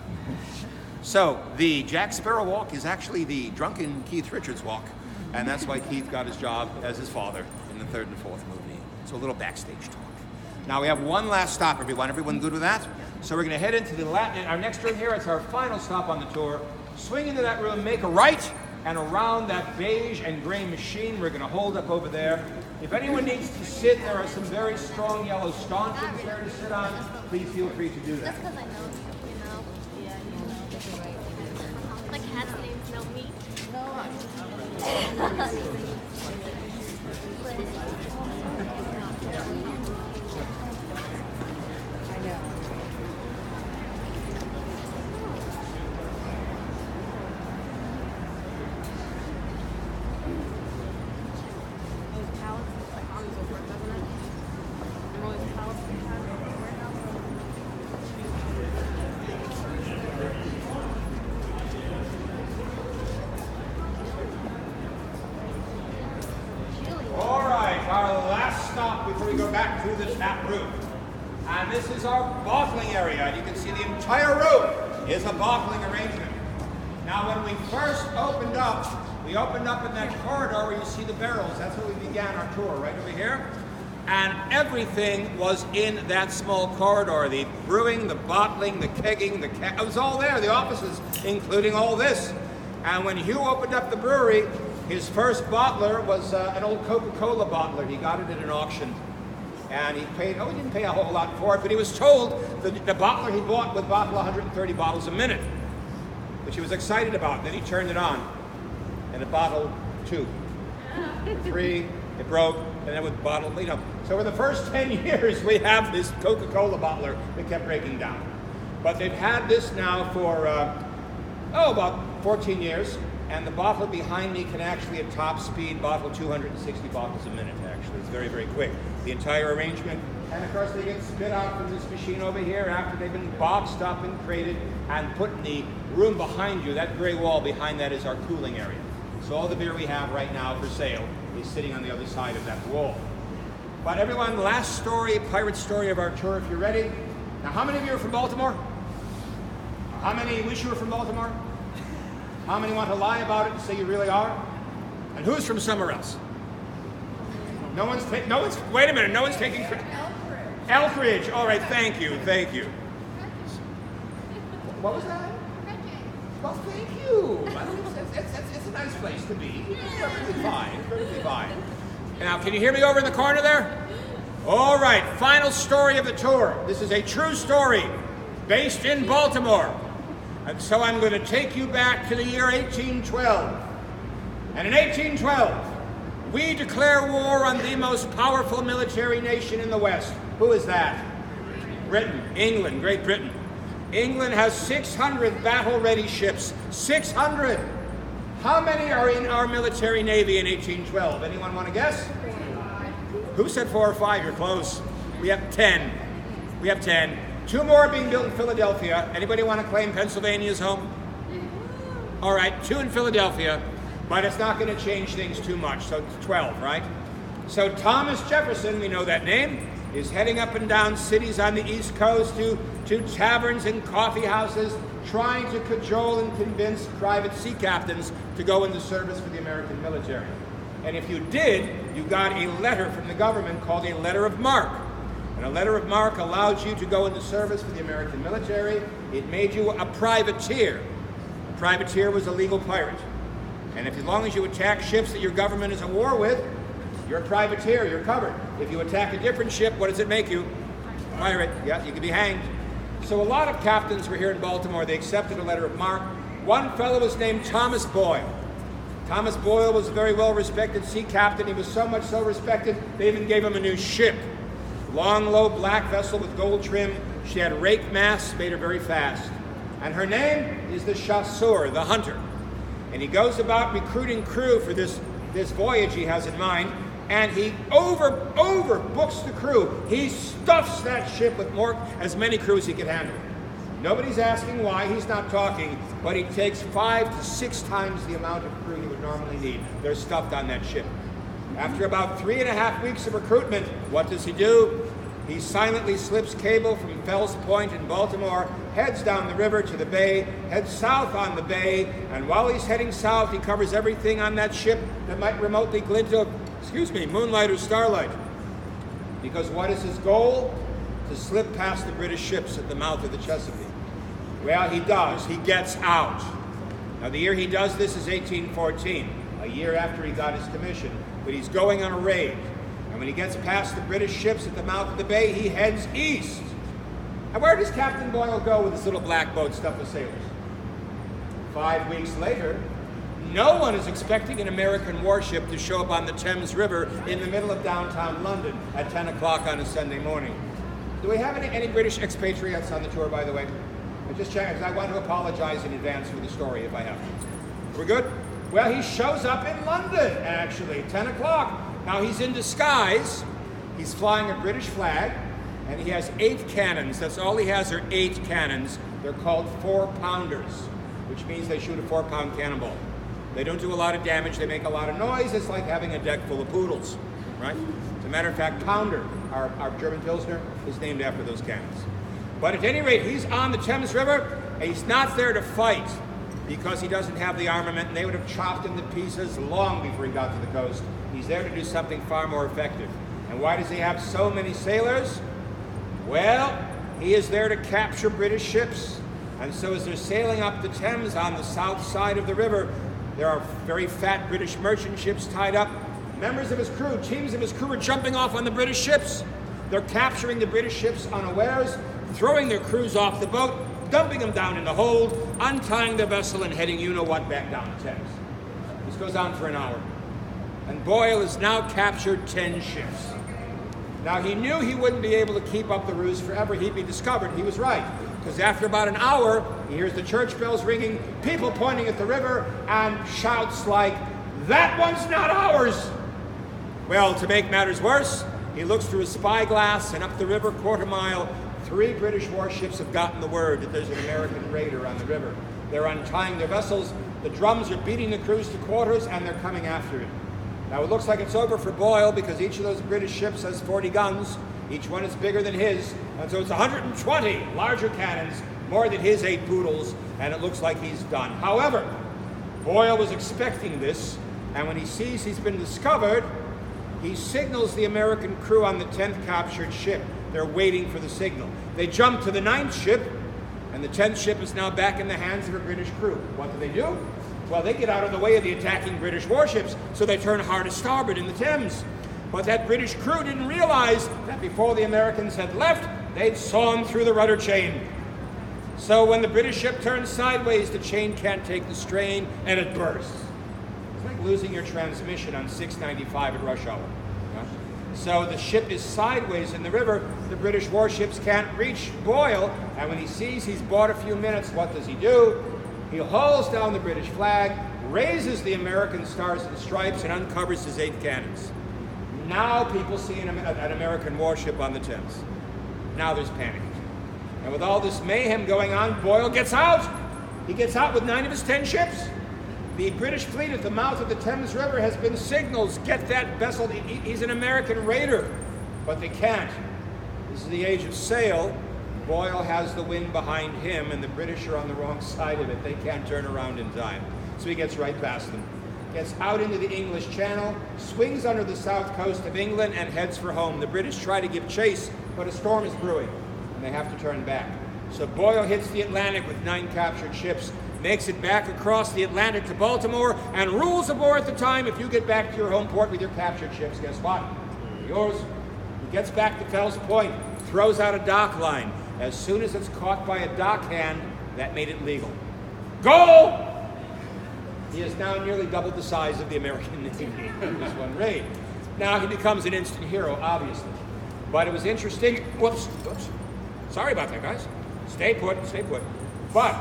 So the Jack Sparrow walk is actually the drunken Keith Richards walk, and that's why Keith got his job as his father in the third and fourth movie. So a little backstage talk. Now we have one last stop, everyone. Everyone good with that? So we're going to head into our next room here. It's our final stop on the tour. Swing into that room, make a right, and around that beige and gray machine we're going to hold up over there. If anyone needs to sit, there are some very strong yellow stanchions there to sit on. Please feel free to do that. That's because I know you know. Yeah, you know. Like cats' names know me. Back through the tap room. And this is our bottling area. And you can see the entire room is a bottling arrangement. Now when we first opened up, we opened up in that corridor where you see the barrels. That's where we began our tour, right over here. And everything was in that small corridor. The brewing, the bottling, the kegging, it was all there, the offices, including all this. And when Hugh opened up the brewery, his first bottler was an old Coca-Cola bottler. He got it at an auction. And he paid, he didn't pay a whole lot for it, but he was told the bottler he bought would bottle 130 bottles a minute, which he was excited about. Then he turned it on, and it bottled 2, 3, it broke, and then it would bottle, So for the first 10 years, we have this Coca-Cola bottler that kept breaking down. But they've had this now for, about 14 years, and the bottler behind me can actually, at top speed, bottle 260 bottles a minute, actually. It's very, very quick. The entire arrangement. And of course, they get spit out from this machine over here after they've been boxed up and crated and put in the room behind you. That gray wall behind that is our cooling area. So all the beer we have right now for sale is sitting on the other side of that wall. But everyone, last story, pirate story of our tour, if you're ready. Now, how many of you are from Baltimore? How many wish you were from Baltimore? How many want to lie about it and say you really are? And who's from somewhere else? No one's wait a minute, no one's taking credit. Elkridge. All right, thank you. What was that? Well, thank you. It's a nice place to be. It's perfectly fine. Now, can you hear me over in the corner there? All right, final story of the tour. This is a true story based in Baltimore. And so I'm going to take you back to the year 1812. And in 1812, we declare war on the most powerful military nation in the West. Who is that? Britain, England, Great Britain. England has 600 battle-ready ships. 600! How many are in our military navy in 1812? Anyone want to guess? Who said 4 or 5? You're close. We have 10. 2 more are being built in Philadelphia. Anybody want to claim Pennsylvania's home? All right, 2 in Philadelphia, but it's not going to change things too much, so it's 12, right? So Thomas Jefferson, we know that name, is heading up and down cities on the East Coast to taverns and coffee houses, trying to cajole and convince private sea captains to go into service for the American military. And if you did, you got a letter from the government called a letter of marque. And a letter of marque allowed you to go into service for the American military. It made you a privateer. A privateer was a legal pirate. And as long as you attack ships that your government is at war with, you're a privateer, you're covered. If you attack a different ship, what does it make you? Pirate. Yeah, you can be hanged. So a lot of captains were here in Baltimore. They accepted a letter of marque. One fellow was named Thomas Boyle. Thomas Boyle was a very well-respected sea captain. He was so much so respected, they even gave him a new ship. Long, low, black vessel with gold trim. She had rake masts, made her very fast. And her name is the Chasseur, the hunter. And he goes about recruiting crew for this voyage he has in mind, and he overbooks the crew. He stuffs that ship with as many crew as he can handle. Nobody's asking why, he's not talking, but he takes 5 to 6 times the amount of crew he would normally need. They're stuffed on that ship. After about 3.5 weeks of recruitment, what does he do? He silently slips cable from Fells Point in Baltimore, heads down the river to the bay, heads south on the bay, and while he's heading south, he covers everything on that ship that might remotely glint of, moonlight or starlight. Because what is his goal? To slip past the British ships at the mouth of the Chesapeake. Well, he does. He gets out. Now, the year he does this is 1814, a year after he got his commission, but he's going on a raid. And when he gets past the British ships at the mouth of the bay, he heads east. And where does Captain Boyle go with his little black boat stuffed with sailors? 5 weeks later, no one is expecting an American warship to show up on the Thames River in the middle of downtown London at 10 o'clock on a Sunday morning. Do we have any British expatriates on the tour, by the way? I just checked, because I want to apologize in advance for the story if I have to. We're good? Well, he shows up in London, actually, 10 o'clock. Now, he's in disguise. He's flying a British flag, and he has 8 cannons. That's all he has are 8 cannons. They're called 4-pounders, which means they shoot a 4-pound cannonball. They don't do a lot of damage. They make a lot of noise. It's like having a deck full of poodles, right? As a matter of fact, Pounder, our German Pilsner, is named after those cannons. But at any rate, he's on the Thames River, and he's not there to fight because he doesn't have the armament, and they would have chopped him to pieces long before he got to the coast. He's there to do something far more effective. And why does he have so many sailors? Well, he is there to capture British ships. And so as they're sailing up the Thames on the south side of the river, there are very fat British merchant ships tied up. Members of his crew, teams of his crew are jumping off on the British ships. They're capturing the British ships unawares, throwing their crews off the boat, dumping them down in the hold, untying the vessel and heading you-know-what back down the Thames. This goes on for an hour. And Boyle has now captured 10 ships. Now, he knew he wouldn't be able to keep up the ruse forever. He'd be discovered. He was right. Because after about an hour, he hears the church bells ringing, people pointing at the river, and shouts like, "That one's not ours!" Well, to make matters worse, he looks through his spyglass, and up the river, quarter mile, 3 British warships have gotten the word that there's an American raider on the river. They're untying their vessels. The drums are beating the crews to quarters, and they're coming after it. Now, it looks like it's over for Boyle because each of those British ships has 40 guns. Each one is bigger than his, and so it's 120 larger cannons, more than his 8 poodles, and it looks like he's done. However, Boyle was expecting this, and when he sees he's been discovered, he signals the American crew on the 10th captured ship. They're waiting for the signal. They jump to the 9th ship, and the 10th ship is now back in the hands of a British crew. What do? Well, they get out of the way of the attacking British warships, so they turn hard to starboard in the Thames. But that British crew didn't realize that before the Americans had left, they'd sawn through the rudder chain. So when the British ship turns sideways, the chain can't take the strain, and it bursts. It's like losing your transmission on 695 at rush hour. So the ship is sideways in the river. The British warships can't reach Boyle, and when he sees he's bought a few minutes, what does he do? He hauls down the British flag, raises the American stars and stripes, and uncovers his 8 cannons. Now people see an American warship on the Thames. Now there's panic. And with all this mayhem going on, Boyle gets out. He gets out with 9 of his 10 ships. The British fleet at the mouth of the Thames River has been signaled, get that vessel, he's an American raider. But they can't. This is the age of sail. Boyle has the wind behind him, and the British are on the wrong side of it. They can't turn around in time. So he gets right past them. Gets out into the English Channel, swings under the south coast of England, and heads for home. The British try to give chase, but a storm is brewing, and they have to turn back. So Boyle hits the Atlantic with 9 captured ships, makes it back across the Atlantic to Baltimore, and rules aboard at the time, if you get back to your home port with your captured ships, guess what? Yours. He gets back to Fells Point, throws out a dock line. As soon as it's caught by a dockhand, that made it legal. Goal! He is now nearly double the size of the American Navy in this one raid. Now he becomes an instant hero, obviously. But it was interesting. Whoops. Sorry about that, guys. Stay put. But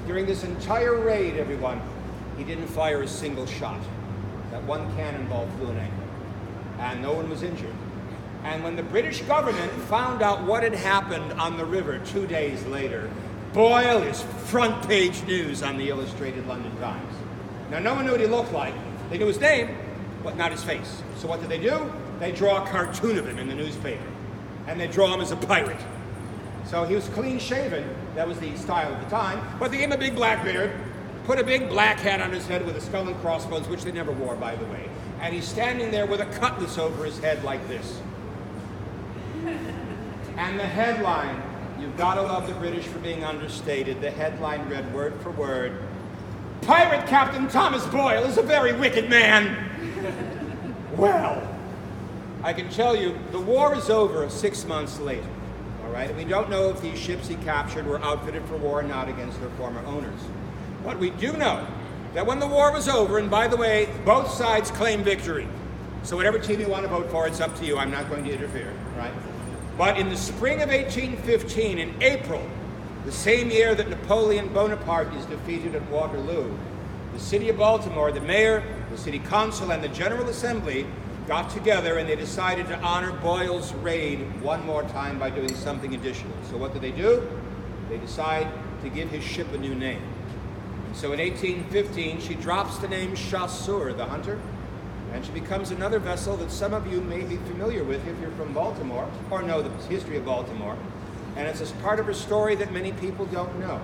during this entire raid, everyone, he didn't fire a single shot. That one cannonball flew an angle, and no one was injured. And when the British government found out what had happened on the river 2 days later, Boyle is front page news on the Illustrated London Times. Now, no one knew what he looked like. They knew his name, but not his face. So what do? They draw a cartoon of him in the newspaper, and they draw him as a pirate. So he was clean shaven. That was the style at the time. But they gave him a big Blackbeard, put a big black hat on his head with a skull and crossbones, which they never wore, by the way. And he's standing there with a cutlass over his head like this. And the headline, you've got to love the British for being understated. The headline read word for word, "Pirate Captain Thomas Boyle is a very wicked man." Well, I can tell you, the war is over 6 months later. All right, and we don't know if these ships he captured were outfitted for war or not against their former owners. But we do know that when the war was over, and by the way, both sides claim victory. So whatever team you want to vote for, it's up to you. I'm not going to interfere, right? But in the spring of 1815, in April, the same year that Napoleon Bonaparte is defeated at Waterloo, the city of Baltimore, the mayor, the city council, and the General Assembly got together and they decided to honor Boyle's raid one more time by doing something additional. So what do? They decide to give his ship a new name. And so in 1815, she drops the name Chasseur, the hunter, and she becomes another vessel that some of you may be familiar with if you're from Baltimore or know the history of Baltimore. And it's a part of her story that many people don't know.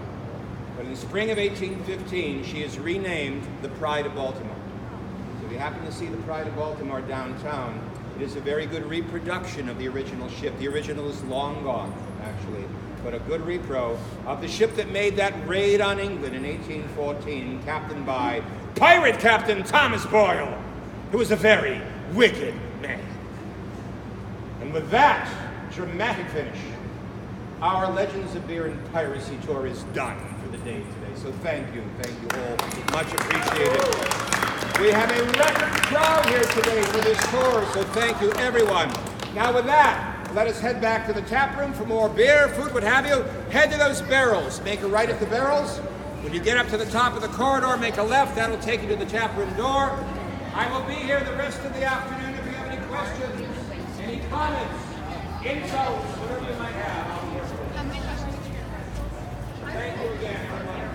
But in the spring of 1815, she is renamed the Pride of Baltimore. So if you happen to see the Pride of Baltimore downtown, it is a very good reproduction of the original ship. The original is long gone, actually, but a good repro of the ship that made that raid on England in 1814, captained by Pirate Captain Thomas Boyle, who was a very wicked man. And with that dramatic finish, our Legends of Beer and Piracy tour is done for the day today. So thank you all, much appreciated. We have a record crowd here today for this tour, so thank you everyone. Now with that, let us head back to the tap room for more beer, food, what have you. Head to those barrels, make a right at the barrels. When you get up to the top of the corridor, make a left, that'll take you to the tap room door. I will be here the rest of the afternoon if you have any questions, any comments, insults, whatever you might have. I'll be here for you. Thank you again.